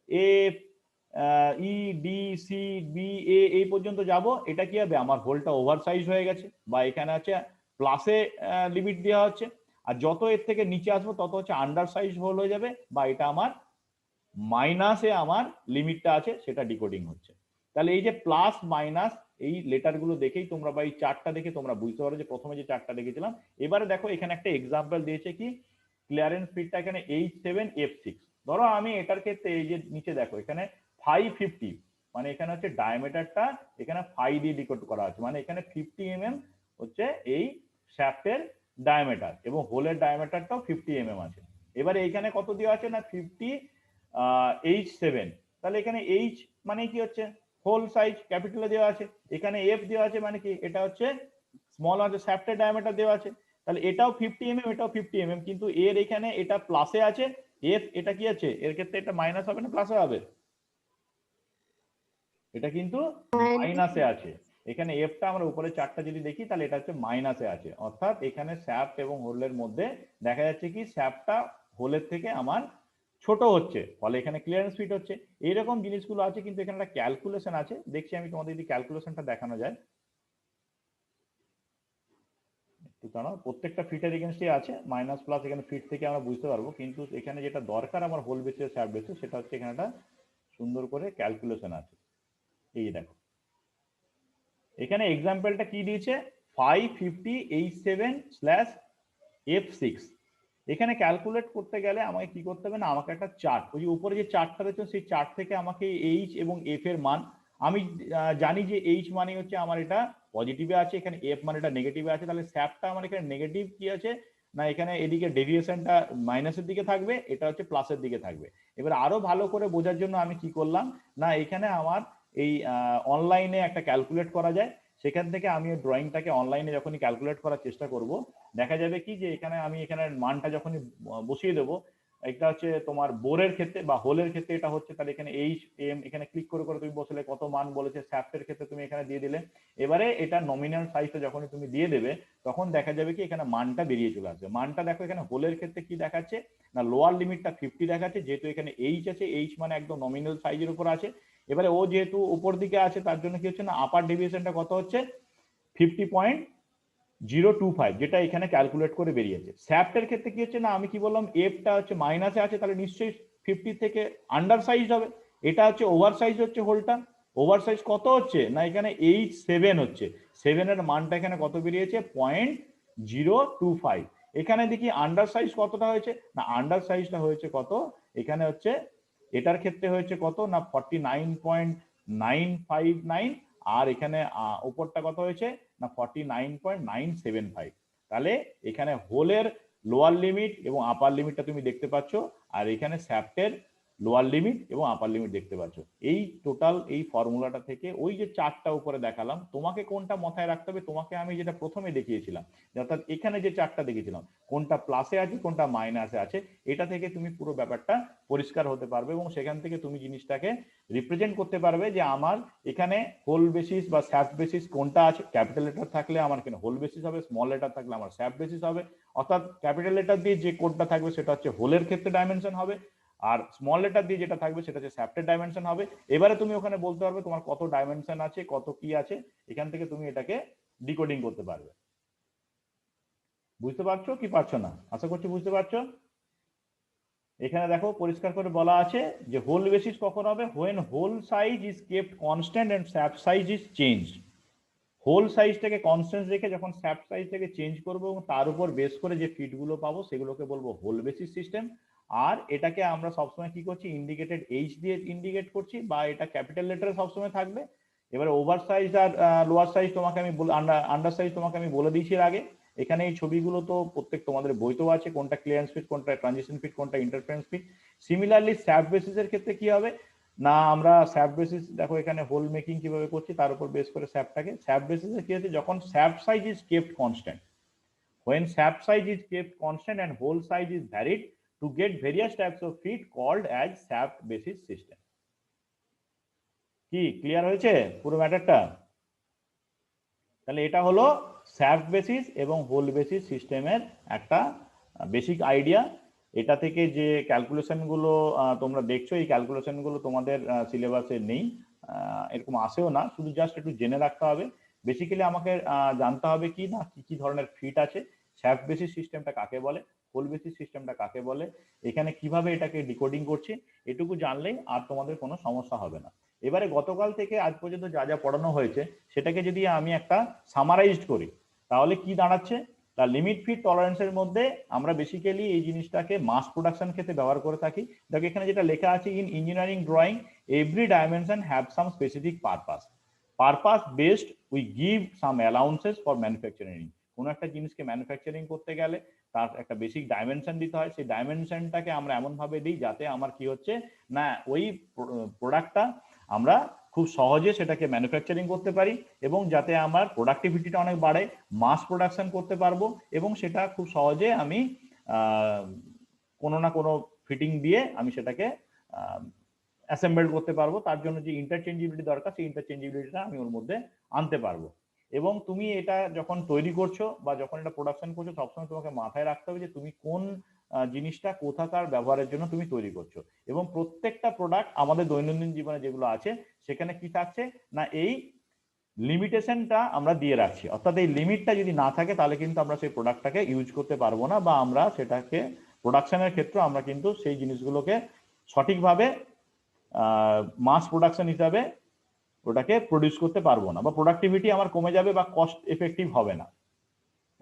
এফ, ই, ডি, সি, বি, এ এই পর্যন্ত যাব, এটা কি হবে আমার হোলটা ওভার সাইজ হয়ে গেছে, বা এখানে আছে প্লাসে লিমিট দেওয়া হচ্ছে। আর যত এর থেকে নিচে আসবো তত হচ্ছে আন্ডার সাইজ হোল হয়ে যাবে, বা এটা আমার মাইনাসে আমার লিমিটটা আছে সেটা ডিকোডিং হচ্ছে। তাহলে এই যে প্লাস মাইনাস, এই লেটার গুলো দেখেই তোমরা বা এই চার্টটা দেখে তোমরা বুঝতে পারো যে প্রথমে যে চার্টটা দেখেছিলাম। এবারে দেখো এখানে একটা এক্সাম্পল দিয়েছে কি, ক্লিয়ারেন্স ফিটটা এখানে H7F6। ধরো আমি এটার ক্ষেত্রে এই যে নিচে দেখো এখানে 550, মানে এখানে হচ্ছে ডায়ামিটারটা এখানে 5 দিয়ে ডিকোড করা আছে, মানে এখানে 50 mm হচ্ছে এই শ্যাফটের ডায়ামিটার, এবং হোলের ডায়ামিটারটাও 50 mm আছে। এবারে এইখানে কত দেওয়া আছে না 50 H7, তাহলে এখানে H মানে কি হচ্ছে হোল সাইজ, ক্যাপিটালে দেওয়া আছে। এখানে F দেওয়া আছে মানে কি, এটা হচ্ছে স্মল আছে, শ্যাফটের ডায়ামিটার দেওয়া আছে। তাহলে এটাও 50 mm, এটাও 50 mm, কিন্তু এর এখানে এটা প্লাসে আছে, এফ এটা কি আছে, এর ক্ষেত্রে এটা মাইনাস হবে না প্লাসে হবে, এটা কিন্তু মাইনাসে আছে। এখানে এফটা আমরা উপরে চারটা যদি দেখি, তাহলে এটা হচ্ছে মাইনাসে আছে, অর্থাৎ এখানে শ্যাফট এবং হোলের মধ্যে দেখা যাচ্ছে কি শ্যাফটটা হোলের থেকে আমার ছোট হচ্ছে, ফলে এখানে ক্লিয়ারেন্স ফিট হচ্ছে। এইরকম জিনিসগুলো আছে, কিন্তু এখানে একটা ক্যালকুলেশন আছে, দেখছি আমি তোমাদের যদি ক্যালকুলেশনটা দেখানো যায়। কারণ প্রত্যেকটা ফিটের এগেনস্টে আছে মাইনাস প্লাস, এখানে ফিট থেকে আমরা বুঝতে পারবো, কিন্তু এখানে যেটা দরকার আমার হোল বেসিস শ্যাফট বেসিস, সেটা হচ্ছে এখানে একটা সুন্দর করে ক্যালকুলেশন আছে। এই দেখো এখানে এক্সাম্পলটা কি দিয়েছে, 550H7/F6। এখানে ক্যালকুলেট করতে গেলে আমাকে কি করতে হবে না, আমাকে একটা চার্ট, ওই যে উপরে যে চার্টটা রয়েছে সেই চার্ট থেকে আমাকে এইচ এবং এফ এর মান, আমি জানি যে এইচ মানে হচ্ছে আমার এটা পজিটিভে আছে, এখানে এফ মানে এটা নেগেটিভে আছে, তাহলে স্যাপটা আমার এখানে নেগেটিভ কি আছে না, এখানে এদিকে ডেভিয়েশনটা মাইনাসের দিকে থাকবে, এটা হচ্ছে প্লাসের দিকে থাকবে। এবার আরো ভালো করে বোঝার জন্য আমি কি করলাম না, এখানে আমার এই অনলাইনে একটা ক্যালকুলেট করা যায়, সেখান থেকে আমি ড্রয়িংটাকে অনলাইনে যখনই ক্যালকুলেট করার চেষ্টা করব, দেখা যাবে কি যে এখানে আমি এখানে মানটা যখনই বসিয়ে দেবো, এটা হচ্ছে তোমার বোরের ক্ষেত্রে বা হোলের ক্ষেত্রে এটা হচ্ছে, তাহলে এখানে এইচ এম এখানে ক্লিক করে করে তুমি বসলে কত মান বলেছে, শ্যাফটের ক্ষেত্রে তুমি এখানে দিয়ে দিলে। এবারে এটা নমিনাল সাইজটা যখনই তুমি দিয়ে দেবে, তখন দেখা যাবে কি এখানে মানটা বেরিয়ে চলে আসবে। মানটা দেখো এখানে হোলের ক্ষেত্রে কি দেখাচ্ছে না, লোয়ার লিমিটটা 50 দেখাচ্ছে, যেহেতু এখানে এইচ আছে, এইচ মানে একদম নমিনাল সাইজের উপর আছে। এবারে ও যেহেতু উপর দিকে আছে, তার জন্য কি হচ্ছে না, আপার ডেভিয়েশনটা কত হচ্ছে 50.5 025 যেটা এখানে ক্যালকুলেট করে বেরিয়েছে। স্যাফটের ক্ষেত্রে কি হচ্ছে না, আমি কি বললাম এফটা হচ্ছে মাইনাসে আছে, তাহলে নিশ্চয়ই 50 থেকে আন্ডার সাইজ হবে। এটা হচ্ছে ওভার সাইজ হচ্ছে হোলটা। ওভার সাইজ কত হচ্ছে না, এখানে 87 হচ্ছে। 7 এর মানটা এখানে কত বেরিয়েছে, 0.025। এখানে দেখি আন্ডার সাইজ কতটা হয়েছে না, আন্ডার সাইজটা হয়েছে কত, এখানে হচ্ছে এটার ক্ষেত্রে হয়েছে কত না 49.959, আর এখানে উপরটা কত হয়েছে না 49.975। তাহলে এখানে হোলের লোয়ার লিমিট এবং আপার লিমিটটা তুমি দেখতে পাচ্ছ, আর এখানে স্যাফটের লোয়ার লিমিট এবং আপার লিমিট দেখতে পাচ্ছ। এই টোটাল এই ফর্মুলাটা থেকে ওই যে চারটা উপরে দেখালাম, তোমাকে কোনটা মাথায় রাখতে হবে, তোমাকে আমি যেটা প্রথমে দেখিয়েছিলাম, অর্থাৎ এখানে যে চারটা দেখিয়েছিলাম কোনটা প্লাসে আছে কোনটা মাইনাসে আছে, এটা থেকে তুমি পুরো ব্যাপারটা পরিষ্কার হতে পারবে এবং সেখান থেকে তুমি জিনিসটাকে রিপ্রেজেন্ট করতে পারবে যে আমার এখানে হোল বেসিস বা স্যাফট বেসিস কোনটা আছে। ক্যাপিটাল লেটার থাকলে আমার এখানে হোল বেসিস হবে, স্মল লেটার থাকলে আমার স্যাফট বেসিস হবে। অর্থাৎ ক্যাপিটাল লেটার দিয়ে যে কোডটা থাকবে সেটা হচ্ছে হোলের ক্ষেত্রে ডাইমেনশন হবে, আর স্মল লেটার দিয়ে যেটা থাকবে সেটা হচ্ছে স্যাফটের ডাইমেনশন হবে। এবারে তুমি ওখানে বলতে পারবে তোমার কত ডাইমেনশন আছে, কত কি আছে, এখান থেকে তুমি এটাকে ডিকোডিং করতে পারবে। বুঝতে পারছো কি পারছো না, আশা করছি বুঝতে পারছো। এখানে দেখো পরিষ্কার করে বলা আছে যে হোল বেসিস কখন হবে, when hole size is kept constant and shaft size is change. Hole সাইজটাকে কনস্ট্যান্ট রেখে যখন স্যাফট সাইজটাকে চেঞ্জ করবো এবং তার উপর বেস করে যে ফিটগুলো পাবো সেগুলোকে বলবো হোল বেসিস সিস্টেম। আর এটাকে আমরা সবসময় কি করছি, ইন্ডিকেটেড এইচ দিয়ে ইন্ডিকেট করছি, বা এটা ক্যাপিটাল লেটারে সবসময় থাকবে। এবারে ওভার সাইজ আর লোয়ার সাইজ তোমাকে আমি আন্ডার সাইজ তোমাকে আমি বলে দিয়েছি এর আগে। এখানে এই ছবিগুলো তো প্রত্যেক তোমাদের বইতেও আছে, কোনটা ক্লিয়ারেন্স ফিট, কোনটা ট্রানজিশন ফিট, কোনটা ইন্টারফারেন্স ফিট। সিমিলারলি স্যাফট বেসিসের ক্ষেত্রে কি হবে না, আমরা স্যাফট বেসিস দেখো এখানে হোল মেকিং কিভাবে করছি তার উপর বেস করে স্যাফটটাকে, স্যাফট বেসিসে কি হচ্ছে যখন shaft size is kept constant, when shaft size is kept constant and hole size is varied to get various types of feet called as shaft basis system। কি ক্লিয়ার হয়েছে পুরো ম্যাটারটা? তাহলে এটা হলো শ্যাফট বেসিস এবং হোল বেসিস সিস্টেমের একটা basic idea. এটা থেকে যে ক্যালকুলেশন গুলো তোমরা দেখছো, এই ক্যালকুলেশন গুলো তোমাদের সিলেবাসে নেই, এরকম আসেও না, শুধু জাস্ট একটু জেনে রাখতে হবে। বেসিক্যালি আমাকে জানতে হবে কি না কি কি ধরনের ফিট আছে, শ্যাফট বেসিস সিস্টেমটা কাকে বলে, হোল বেসিস সিস্টেমটা কাকে বলে, এখানে কিভাবে এটাকে ডিকোডিং করছি, এটুকু জানলেই আর তোমাদের কোনো সমস্যা হবে না। এবারে গতকাল থেকে আজ পর্যন্ত যা যা পড়ানো হয়েছে সেটাকে যদি আমি একটা সামারাইজড করি তাহলে কি দাঁড়াচ্ছে, তার লিমিট ফিট টলারেন্সের মধ্যে আমরা বেসিক্যালি এই জিনিসটাকে মাস প্রোডাকশন ক্ষেত্রে ব্যবহার করে থাকি। দেখো এখানে যেটা লেখা আছে, in engineering drawing every dimension have some specific purpose based we give some allowances for manufacturing. কোনো একটা জিনিসকে ম্যানুফ্যাকচারিং করতে গেলে তার একটা বেসিক ডাইমেনশন দিতে হয়, সেই ডাইমেনশনটাকে আমরা এমন ভাবে দিই যাতে আমার কি হচ্ছে না ওই প্রোডাক্টটা আমরা খুব সহজে সেটাকে ম্যানুফ্যাকচারিং করতে পারি এবং যাতে আমার প্রোডাক্টিভিটিটা অনেক বাড়ে, মাস প্রোডাকশন করতে পারবো এবং সেটা খুব সহজে আমি কোনো না কোনো ফিটিং দিয়ে আমি সেটাকে অ্যাসেম্বল করতে পারবো। তার জন্য যে ইন্টারচেঞ্জিবিলিটি দরকার সেই ইন্টারচেঞ্জিবিলিটিটা আমি ওর মধ্যে আনতে পারবো। এবং তুমি এটা যখন তৈরি করছো বা যখন এটা প্রোডাকশন করছো সবসময় তোমাকে মাথায় রাখতে হবে যে তুমি কোন জিনিসটা কোথাকার ব্যবহারের জন্য তুমি তৈরি করছো। এবং প্রত্যেকটা প্রোডাক্ট আমাদের দৈনন্দিন জীবনে যেগুলো আছে সেখানে কি থাকছে না এই লিমিটেশনটা আমরা দিয়ে রাখছি, অর্থাৎ এই লিমিটটা যদি না থাকে তাহলে কিন্তু আমরা সেই প্রোডাক্টটাকে ইউজ করতে পারবো না, বা আমরা সেটাকে প্রোডাকশনের ক্ষেত্রে আমরা কিন্তু সেই জিনিসগুলোকে সঠিকভাবে মাস প্রোডাকশন হিসাবে ওটাকে প্রডিউস করতে পারবো না, বা প্রোডাক্টিভিটি আমার কমে যাবে বা কস্ট এফেক্টিভ হবে না।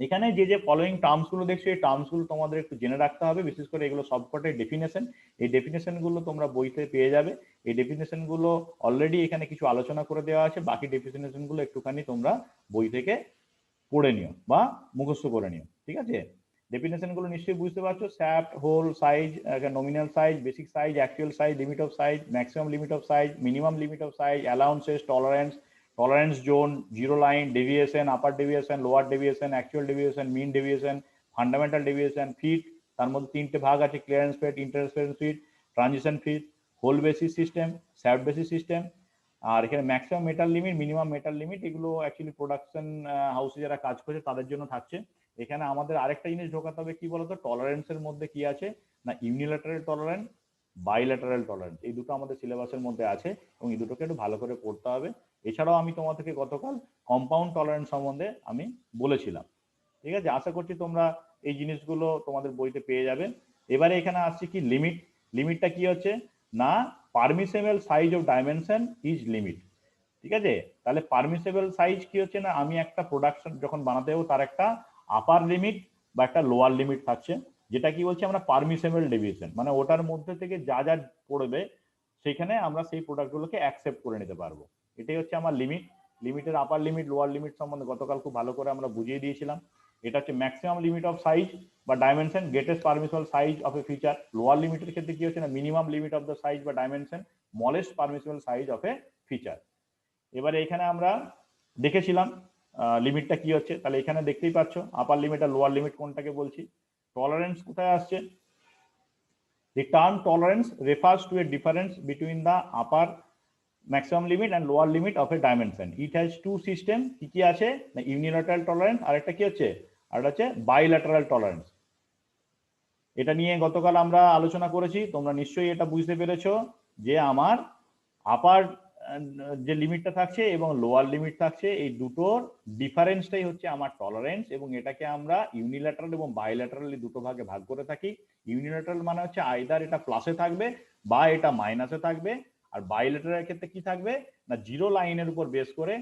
এখানে যে যে ফলোইং টার্মস গুলো দেখছো এই টার্মস গুলো তোমাদের একটু জেনে রাখতে হবে, বিশেষ করে এগুলো সবকটাই ডেফিনেশন। এই ডেফিনেশন গুলো তোমরা বইতে পেয়ে যাবে। এই ডেফিনেশন গুলো অলরেডি এখানে কিছু আলোচনা করে দেওয়া আছে, বাকি ডেফিনেশন গুলো একটুখানি তোমরা বই থেকে পড়ে নিও বা মুখস্থ করে নিও, ঠিক আছে? ডেফিনেশন গুলো নিশ্চয়ই বুঝতে পারছো, shaft, hole, size, nominal size, basic size, actual size, limit of size, maximum limit of size, minimum limit of size, allowances, tolerance zone, zero line, deviation, upper deviation, lower deviation, actual deviation, mean deviation, fundamental deviation, feet, তার মধ্যে তিনটে ভাগ আছে, clearance fit, interference fit, transition fit, hole basis system, shaft basis system. আর এখানে maximum metal limit, minimum metal limit, এগুলো actually production হাউসে যারা কাজ করছে তাদের জন্য থাকছে। এখানে আমাদের আরেকটা জিনিস ঢোকাতে হবে, কি বলতো, টলারেন্সের মধ্যে কি আছে না ইউনিল্যাটারাল টলারেন্স, বাইল্যাটারাল টলারেন্স, এই দুটো আমাদের সিলেবাসের মধ্যে আছে এবং এই দুটোকে একটু ভালো করে পড়তে হবে। এছাড়াও আমি তোমাদেরকে গতকাল কম্পাউন্ড টলারেন্স সম্বন্ধে আমি বলেছিলাম। ঠিক আছে, আশা করছি তোমরা এই জিনিসগুলো তোমাদের বইতে পেয়ে যাবে। এবারে এখানে আসছে কি লিমিট। লিমিটটা কি হচ্ছে না permissible size of dimension is limit. ঠিক আছে, তাহলে পারমিসেবল সাইজ কি হচ্ছে না আমি একটা প্রোডাকশন যখন বানাতে যাবো তার একটা আপার লিমিট বা একটা লোয়ার লিমিট থাকছে, যেটা কি বলছে আমরা পারমিসেবল ডেভিয়েশন, মানে ওটার মধ্যে থেকে যা যা পড়বে সেখানে আমরা সেই প্রোডাক্টগুলোকে অ্যাকসেপ্ট করে নিতে পারবো। এটাই হচ্ছে আমার লিমিট। লিমিটের আপার লিমিট লোয়ার লিমিট সম্বন্ধে গতকাল খুব ভালো করে আমরা বুঝিয়ে দিয়েছিলাম। এটা হচ্ছে ম্যাক্সিমাম লিমিট অফ সাইজ বা dimension, greatest permissible size of a feature. Lower লিমিটের ক্ষেত্রে কি হচ্ছে না minimum limit of the size বা dimension, smallest permissible size of a feature. এবারে এখানে আমরা দেখেছিলাম লিমিটটা কি হচ্ছে, তাহলে এখানে দেখতেই পাচ্ছ আপার লিমিট আর লোয়ার লিমিট কোনটাকে বলছি। টলারেন্স কোথায় আসছে? The term tolerance refers to a difference between the upper maximum limit and lower limit of a dimension. It has two system, কি কি আছে না ইউনিল্যাটারাল টলারেন্স আর একটা কি হচ্ছে আর হচ্ছে বাইল্যাটারাল টলারেন্স। এটা নিয়ে গতকাল আমরা আলোচনা করেছি, তোমরা নিশ্চয়ই এটা বুঝতে পেরেছো যে আমার আপার যে লিমিটটা থাকছে এবং লোয়ার লিমিট থাকছে এই দুটোর ডিফারেন্সটাই হচ্ছে আমার টলারেন্স, এবং এটাকে আমরা ইউনিল্যাটারাল এবং বাইল্যাটারাল দুটো ভাগে ভাগ করে থাকি। ইউনিল্যাটারাল মানে হচ্ছে আইদার এটা প্লাসে থাকবে বা এটা মাইনাসে থাকবে, আর বাইল্যাটারাল ক্ষেত্রে কি থাকবে না জিরো লাইনের উপর বেস করে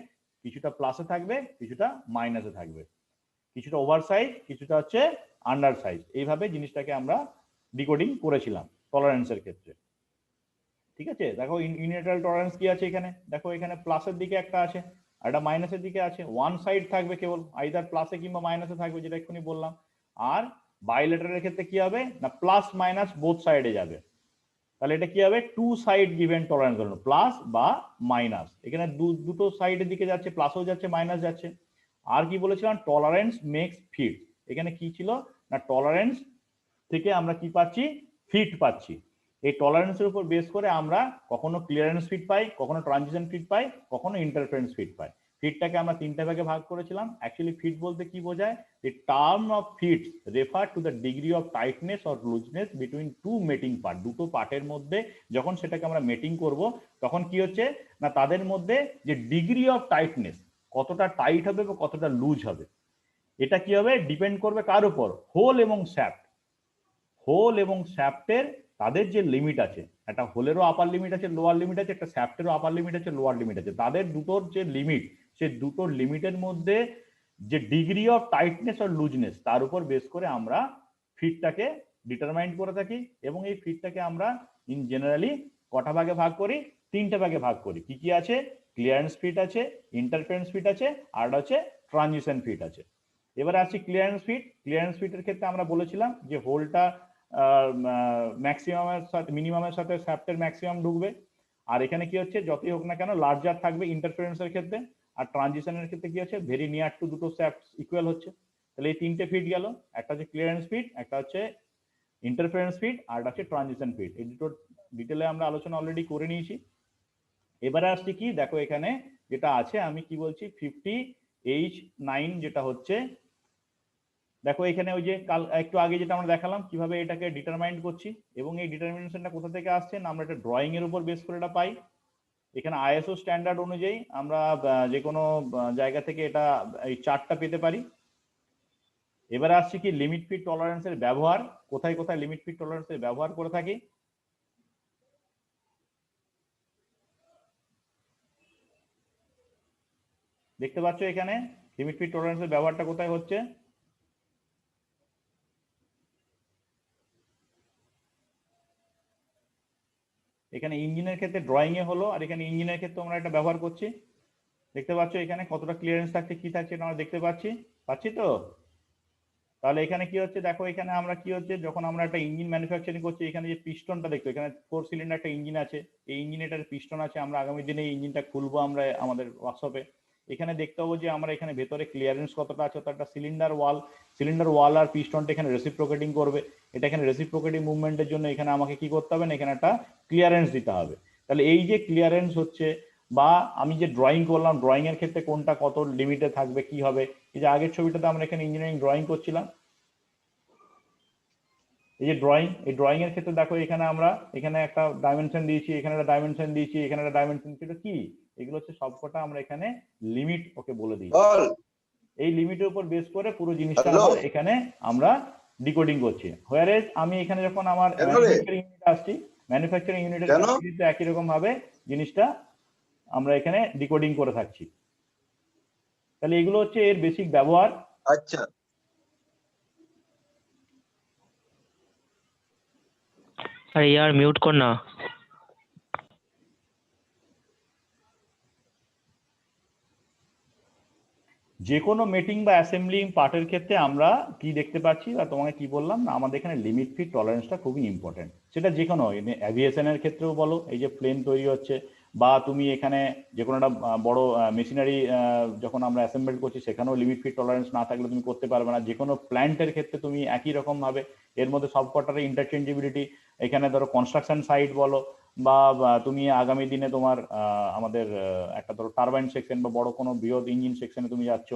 কিছুটা প্লাসে থাকবে কিছুটা মাইনাসে থাকবে, কিছুটা ওভার সাইজ কিছুটা হচ্ছে আন্ডার সাইজ। এইভাবে জিনিসটাকে আমরা ডিকোডিং করেছিলাম টলারেন্সের ক্ষেত্রে। ঠিক আছে, দেখো ইউনিল্যাটারাল টলারেন্স কি আছে এখানে, দেখো এখানে প্লাসের দিকে একটা আছে আর একটা মাইনাসের দিকে আছে। ওয়ান সাইড থাকবে কেবল, আইদার প্লাসে কিংবা মাইনাসে থাকবে, যেটা এক্ষুনি বললাম। আর বাইল্যাটারালের ক্ষেত্রে কি হবে না প্লাস মাইনাস বোথ সাইডে যাবে, তাহলে এটা কি হবে টু সাইড গিভেন টলারেন্স হলো প্লাস বা মাইনাস। এখানে দুটো সাইডের দিকে যাচ্ছে, প্লাসও যাচ্ছে মাইনাস যাচ্ছে। আর কি বলেছিলাম টলারেন্স মেক্স ফিট, এখানে কি ছিল না টলারেন্স থেকে আমরা কি পাচ্ছি ফিট পাচ্ছি। এই টলারেন্সের উপর বেস করে আমরা কখনো ক্লিয়ারেন্স ফিট পাই, কখনো ট্রানজিশন ফিট পাই, কখনো ইন্টারফারেন্স ফিট পাই। ফিটটাকে আমরা তিনটা ভাগে ভাগ করেছিলাম। অ্যাকচুয়ালি ফিট বলতে কি বোঝায়, the term of fits refer to the degree of tightness or looseness between two mating part, দুটো পার্টের মধ্যে যখন সেটাকে আমরা মেটিং করব তখন কি হচ্ছে না তাদের মধ্যে যে ডিগ্রি অফ টাইটনেস কতটা টাইট হবে বা কতটা লুজ হবে, এটা কি হবে ডিপেন্ড করবে কার উপর, হোল এবং শ্যাফট। হোল এবং শ্যাফটের তাদের যে লিমিট আছে, একটা হোলেরও আপার লিমিট আছে লোয়ার লিমিট আছে, একটা শ্যাফটেরও আপার লিমিট আছে লোয়ার লিমিট আছে, তাদের দুটোর যে লিমিট সে দুটোর লিমিটের মধ্যে যে ডিগ্রি অফ টাইটনেস আর লুজনেস তার উপর বেস করে আমরা ফিটটাকে ডিটারমাইন করে থাকি। এবং এই ফিটটাকে আমরা ইন জেনারেলি কটা ভাগে ভাগ করি, তিনটে ভাগে ভাগ করি। কি কি আছে, ক্লিয়ারেন্স ফিট আছে, ইন্টারফারেন্স ফিট আছে, আর হচ্ছে ট্রানজিশন ফিট আছে। এবারে আসছি ক্লিয়ারেন্স ফিট। ক্লিয়ারেন্স ফিটের ক্ষেত্রে আমরা বলেছিলাম যে হোলটা ম্যাক্সিমামের সাথে মিনিমামের সাথে শ্যাফটের ম্যাক্সিমাম ঢুকবে, আর এখানে কি হচ্ছে যতই হোক না কেন লার্জার থাকবে ইন্টারফারেন্সের ক্ষেত্রে, আর ট্রানজিশনের ক্ষেত্রে কি হচ্ছে ভেরি নিয়ার টু দুটো শ্যাফট ইকুয়াল হচ্ছে। তাহলে এই তিনটে ফিট গেল, একটা হচ্ছে ক্লিয়ারেন্স ফিট, একটা হচ্ছে ইন্টারফারেন্স ফিট, আর একটা হচ্ছে ট্রানজিশন ফিট। এই দুটো ডিটেলে আমরা আলোচনা অলরেডি করে নিয়েছি। এবারে আসছি কি দেখো এখানে যেটা আছে আমি কি বলছি 50H9 যেটা হচ্ছে দেখো এখানে ওই যে কাল একটু আগে যেটা আমরা দেখালাম কিভাবে এটাকে ডিটারমাইন করছি, এবং এই ডিটারমিনেশনটা কোথা থেকে আসছে না আমরা এটা ড্রয়িং এর উপর বেস করে এটা পাই। এখানে আইএসও স্ট্যান্ডার্ড অনুযায়ী আমরা যে কোনো জায়গা থেকে এটা এই চার্টটা পেতে পারি। এবারে আসছি কি লিমিট ফিট টলারেন্সের ব্যবহার, কোথায় কোথায় লিমিট ফিট টলারেন্সের ব্যবহার করে থাকি। দেখতে পাচ্ছ এখানে লিমিট ফিট টলারেন্সের ব্যবহারটা কোথায় হচ্ছে। এখানে ইঞ্জিনের ক্ষেত্রে ড্রয়িং এ হলো, আর এখানে ইঞ্জিনের ক্ষেত্রে আমরা এটা ব্যবহার করছি। দেখতে পাচ্ছ এখানে কতটা ক্লিয়ারেন্স থাকছে কি থাকছে আমরা দেখতে পাচ্ছি তো। তাহলে এখানে কি হচ্ছে দেখো এখানে আমরা কি হচ্ছে যখন আমরা একটা ইঞ্জিন ম্যানুফ্যাকচারিং করছি এখানে যে পিস্টনটা দেখছো, এখানে 4 সিলিন্ডার একটা ইঞ্জিন আছে, এই ইঞ্জিনের পিস্টন আছে। আমরা আগামী দিনে এই ইঞ্জিনটা খুলবো আমরা আমাদের ওয়ার্কশপে। এখানে দেখতে পাবো যে আমরা এখানে ভেতরে ক্লিয়ারেন্স কতটা আছে, একটা সিলিন্ডার ওয়াল আর পিস্টনটা এখানে রেসিপ্রোকেটিং করবে। এটা এখানে রেসিপ্রোকেটিং মুভমেন্টের জন্য এখানে আমাকে কি করতে হবে না এখানে একটা ক্লিয়ারেন্স দিতে হবে। তাহলে এই যে ক্লিয়ারেন্স হচ্ছে বা আমি যে ড্রয়িং করলাম ড্রয়িং এর ক্ষেত্রে কোনটা কত লিমিটে থাকবে কি হবে, এই যে আগের ছবিটাতে আমরা এখানে ইঞ্জিনিয়ারিং ড্রয়িং করছিলাম, এই যে ড্রয়িং, এই ড্রয়িং এর ক্ষেত্রে দেখো এখানে আমরা এখানে একটা ডাইমেনশন দিয়েছি, এখানে একটা ডাইমেনশন দিয়েছি, এখানে একটা ডাইমেনশন, সেটা কি এগুলো হচ্ছে সবকটা আমরা এখানে লিমিট ওকে বলে দিই। এই লিমিটের উপর বেস করে পুরো জিনিসটা হ্যালো আবার এখানে আমরা ডিকোডিং করছি। হোয়ারেজ আমি এখানে যখন আমার কেন রে ম্যানুফ্যাকচারিং ইউনিটে আসছি, ম্যানুফ্যাকচারিং ইউনিটের কেন ক্ষেত্রে কিন্তু একই রকম ভাবে জিনিসটা আমরা এখানে ডিকোডিং করে থাকছি। তাহলে এগুলো হচ্ছে এর বেসিক ব্যবহার। আচ্ছা अरे यार म्यूट करना। যে কোনো মিটিং বা অ্যাসেম্বলিং পার্টের ক্ষেত্রে আমরা কি দেখতে পাচ্ছি বা তোমাকে কি বললাম না, আমাদের এখানে লিমিট ফিট টলারেন্সটা খুবই ইম্পর্টেন্ট। সেটা যে কোনো অ্যাভিয়েশনের ক্ষেত্রেও বলো, এই যে প্লেন তৈরি হচ্ছে, বা তুমি এখানে যে কোনো একটা বড় মেশিনারি যখন আমরা অ্যাসেম্বল করছি সেখানেও লিমিট ফিট টলারেন্স না থাকলে তুমি করতে পারবে না। যে কোনো প্ল্যান্টের ক্ষেত্রে তুমি একই রকম ভাবে এর মধ্যে সবকটার ইন্টারচেঞ্জেবিলিটি, এখানে ধরো কনস্ট্রাকশন সাইট বলো, বা তুমি আগামী দিনে তোমার আমাদের একটা ধরো টারবাইন সেকশন বা বড় কোনো বৃহৎ ইঞ্জিন সেকশনে তুমি যাচ্ছ,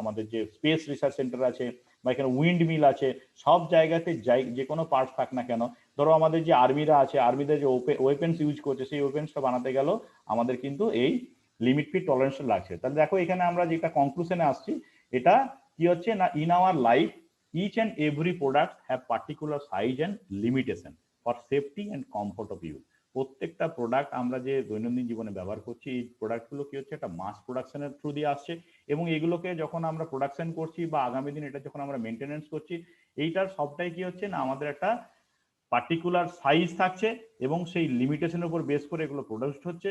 আমাদের যে স্পেস রিসার্চ সেন্টার আছে বা এখানে উইন্ড মিল আছে, সব জায়গাতে যে কোনো পার্টস থাক না কেন, ধরো আমাদের যে আর্মিরা আছে, আর্মিদের যে ওয়েপেন্স ইউজ করছে, সেই ওয়েপেন্সটা বানাতে গেল আমাদের কিন্তু এই লিমিট ফিট টলারেন্সটা লাগছে। তাহলে দেখো এখানে আমরা যেটা কনক্লুশনে আসছি, এটা কি হচ্ছে না, in our life each and every product have particular size and limitation for safety and comfort of use. প্রত্যেকটা প্রোডাক্ট আমরা যে দৈনন্দিন জীবনে ব্যবহার করছি, এই প্রোডাক্টগুলো কি হচ্ছে একটা মাস প্রোডাকশনের থ্রু দিয়ে আসছে, এবং এগুলোকে যখন আমরা প্রোডাকশন করছি বা আগামী দিন এটা যখন আমরা মেনটেনেন্স করছি, এইটার সবটাই কি হচ্ছে না আমাদের একটা পার্টিকুলার সাইজ থাকছে এবং সেই লিমিটেশনের উপর বেস করে এগুলো প্রোডিউসড হচ্ছে,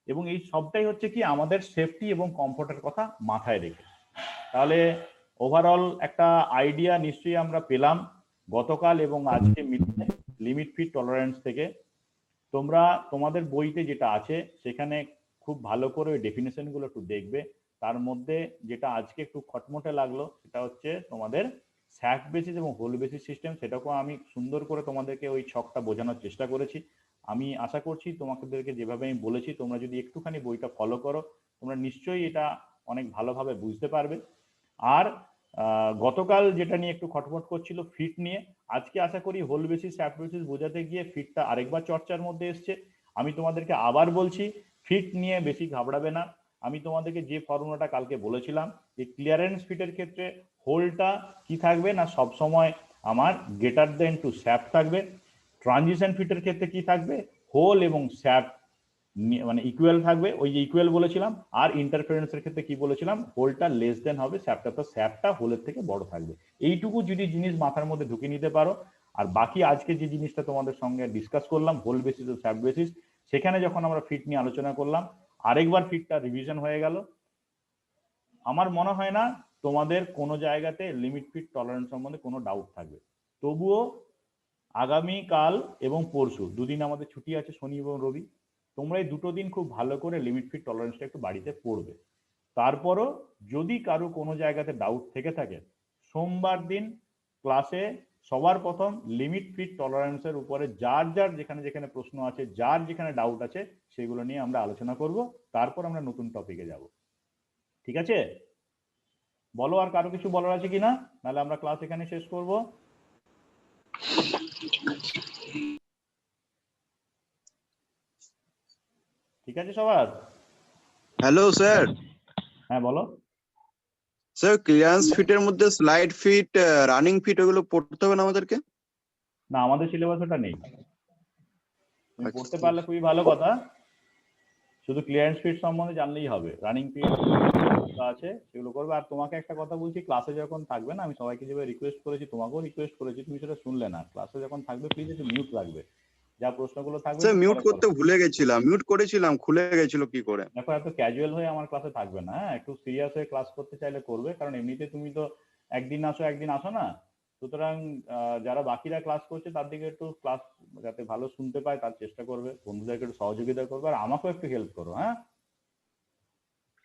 এবং এই সবটাই হচ্ছে কি আমাদের সেফটি এবং কমফোর্টের কথা মাথায় রেখে। তাহলে ওভারঅল একটা আইডিয়া নিশ্চয়ই আমরা পেলাম গতকাল এবং আজকে মিটিংয়ে লিমিট ফিট টলারেন্স থেকে। তোমরা তোমাদের বইতে যেটা আছে সেখানে খুব ভালো করে ওই ডেফিনেশন গুলো একটু দেখবে। তার মধ্যে যেটা আজকে একটু খটমটে লাগলো সেটা হচ্ছে তোমাদের স্যাক বেসিস এবং হোল বেসিস সিস্টেম, সেটাকেও আমি সুন্দর করে তোমাদেরকে ওই ছকটা বোঝানোর চেষ্টা করেছি। আমি আশা করছি তোমাদেরকে যেভাবে আমি বলেছি তোমরা যদি একটুখানি বইটা ফলো করো, তোমরা নিশ্চয়ই এটা অনেক ভালোভাবে বুঝতে পারবে। আর গতকাল যেটা নিয়ে একটু খটমট করছিল ফিট নিয়ে, আজকে আশা করি হোল বেসিস স্যাপ বেসিস বোঝাতে গিয়ে ফিটটা আরেকবার চর্চার মধ্যে এসছে। আমি তোমাদেরকে আবার বলছি, ফিট নিয়ে বেশি ঘাবড়াবে না। আমি তোমাদেরকে যে ফর্মুলাটা কালকে বলেছিলাম, যে ক্লিয়ারেন্স ফিটের ক্ষেত্রে হোলটা কি থাকবে না, সব সময় আমার গ্রেটার দেন টু স্যাপ থাকবে। ট্রানজিশন ফিটের ক্ষেত্রে কি থাকবে, হোল এবং স্যাপ মানে ইকুয়াল থাকবে, ওই যে ইকুয়াল বলেছিলাম। আর ইন্টারফারেন্সের ক্ষেত্রে কি বলেছিলাম, হোলটা লেস দেন হবে স্যাপটা, তো স্যাপটা হোলের থেকে বড় থাকবে। এইটুকু যদি জিনিস মাথার মধ্যে ঢুকে নিতে পারো, আর বাকি আজকে যে জিনিসটা তোমাদের সঙ্গে ডিসকাস করলাম হোল বেসিস ও স্যাপ বেসিস, সেখানে যখন আমরা ফিট নিয়ে আলোচনা করলাম, আরেকবার ফিটটা রিভিশন হয়ে গেল। আমার মনে হয় না তোমাদের কোনো জায়গাতে লিমিট ফিট টলারেন্স সম্বন্ধে কোনো ডাউট থাকবে। তবুও আগামী কাল এবং পরশু দুদিন আমাদের ছুটি আছে, শনি এবং রবি, তোমরা এই দুটো দিন খুব ভালো করে লিমিট ফিট টলারেন্সটা একটু বাড়িতে পড়বে। তারপরও যদি কারো কোনো জায়গাতে ডাউট থেকে থাকে, সোমবার দিন ক্লাসে সবার প্রথম লিমিট ফিট টলারেন্সের উপরে যার যার যেখানে যেখানে প্রশ্ন আছে, যার যেখানে ডাউট আছে, সেগুলো নিয়ে আমরা আলোচনা করব। তারপর আমরা নতুন টপিকে যাব। ঠিক আছে? বলো আর কারো কিছু বলার আছে কিনা, নাহলে আমরা ক্লাস এখানে শেষ করব। ঠিক আছে সবার? Hello sir. হ্যাঁ বলো। স্যার ক্লিয়ারেন্স ফিটের মধ্যে স্লাইড ফিট, রানিং ফিট ওগুলো পড়তে হবে না আমাদেরকে? না, আমাদের সিলেবাস ওটা নেই। তুমি আচ্ছা। পড়তে পারলে খুবই ভালো কথা, শুধু ক্লিয়ারেন্স ফিট সম্বন্ধে জানলেই হবে। রানিং ফিট আছে সেগুলো করবে। আর তোমাকে একটা কথা বলছি, ক্লাসে যখন থাকবে না, আমি সবাইকে যেভাবে রিকোয়েস্ট করেছি তোমাকেও রিকোয়েস্ট করেছি, তুমি সেটা শুনলে না। ক্লাসে যখন থাকবে প্লিজ একটু মিউট রাখবে, যা প্রশ্নগুলো থাকবে স্যার একটু মিউট পরে করতে করবে। ভুলে গেছিলাম, মিউট করেছিলাম, খুলে গেছিল কি করে? দেখো এত ক্যাজুয়াল হয়ে আমার ক্লাসে থাকবে না, হ্যাঁ একটু সিরিয়াস হয়ে ক্লাস করতে চাইলে করবে, কারণ এমনিতে তুমি তো একদিন আসো না। সুতরাং যারা বাকিরা ক্লাস করছে তার দিকে একটু ক্লাস যাতে ভালো শুনতে পায় তার চেষ্টা করবে, বন্ধুদেরকে একটু সহযোগিতা করবে, আর আমাকেও একটু হেল্প করো। হ্যাঁ,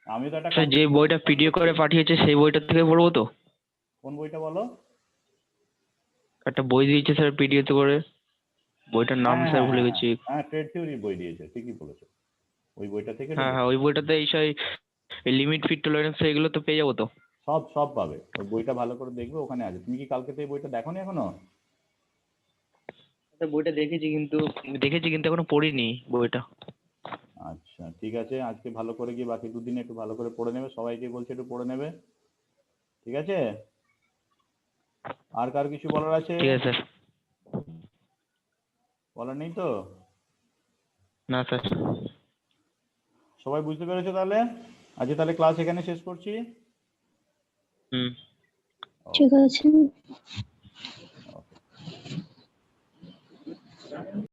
আমি তো একটা স্যার যে বইটা পিডিএফ করে পাঠিয়েছে সেই বইটা থেকে পড়বো তো? কোন বইটা বলো? একটা বই দিয়েছে স্যার পিডিএফ করে, বইটার নাম স্যার ভুলে গেছি। হ্যাঁ, ট্রেড থিওরির বই দিয়েছে, ঠিকই বলেছো। ওই বইটা থেকে হ্যাঁ হ্যাঁ, ওই বইটাতে এই লিমিট ফিট টলারেন্স এগুলো তো পেয়ে যাবো তো? সব সব পাবে। ওই বইটা ভালো করে দেখবে, ওখানে আছে। তুমি কি কালকে তো এই বইটা দেখোনি এখনো? বইটা দেখেছি কিন্তু এখনো পড়িনি বইটা। আচ্ছা ঠিক আছে, আজকে ভালো করে গিয়ে বাকি দুদিনে একটু ভালো করে পড়ে নেবে, সবাইকে বলছি একটু পড়ে নেবে। ঠিক আছে? আর কার কিছু বলার আছে? ঠিক আছে স্যার। বলার নেই তো? না স্যার। সবাই বুঝতে পেরেছো তাহলে? আজকে তাহলে ক্লাস এখানে শেষ করছি। হুম। ঠিক আছে।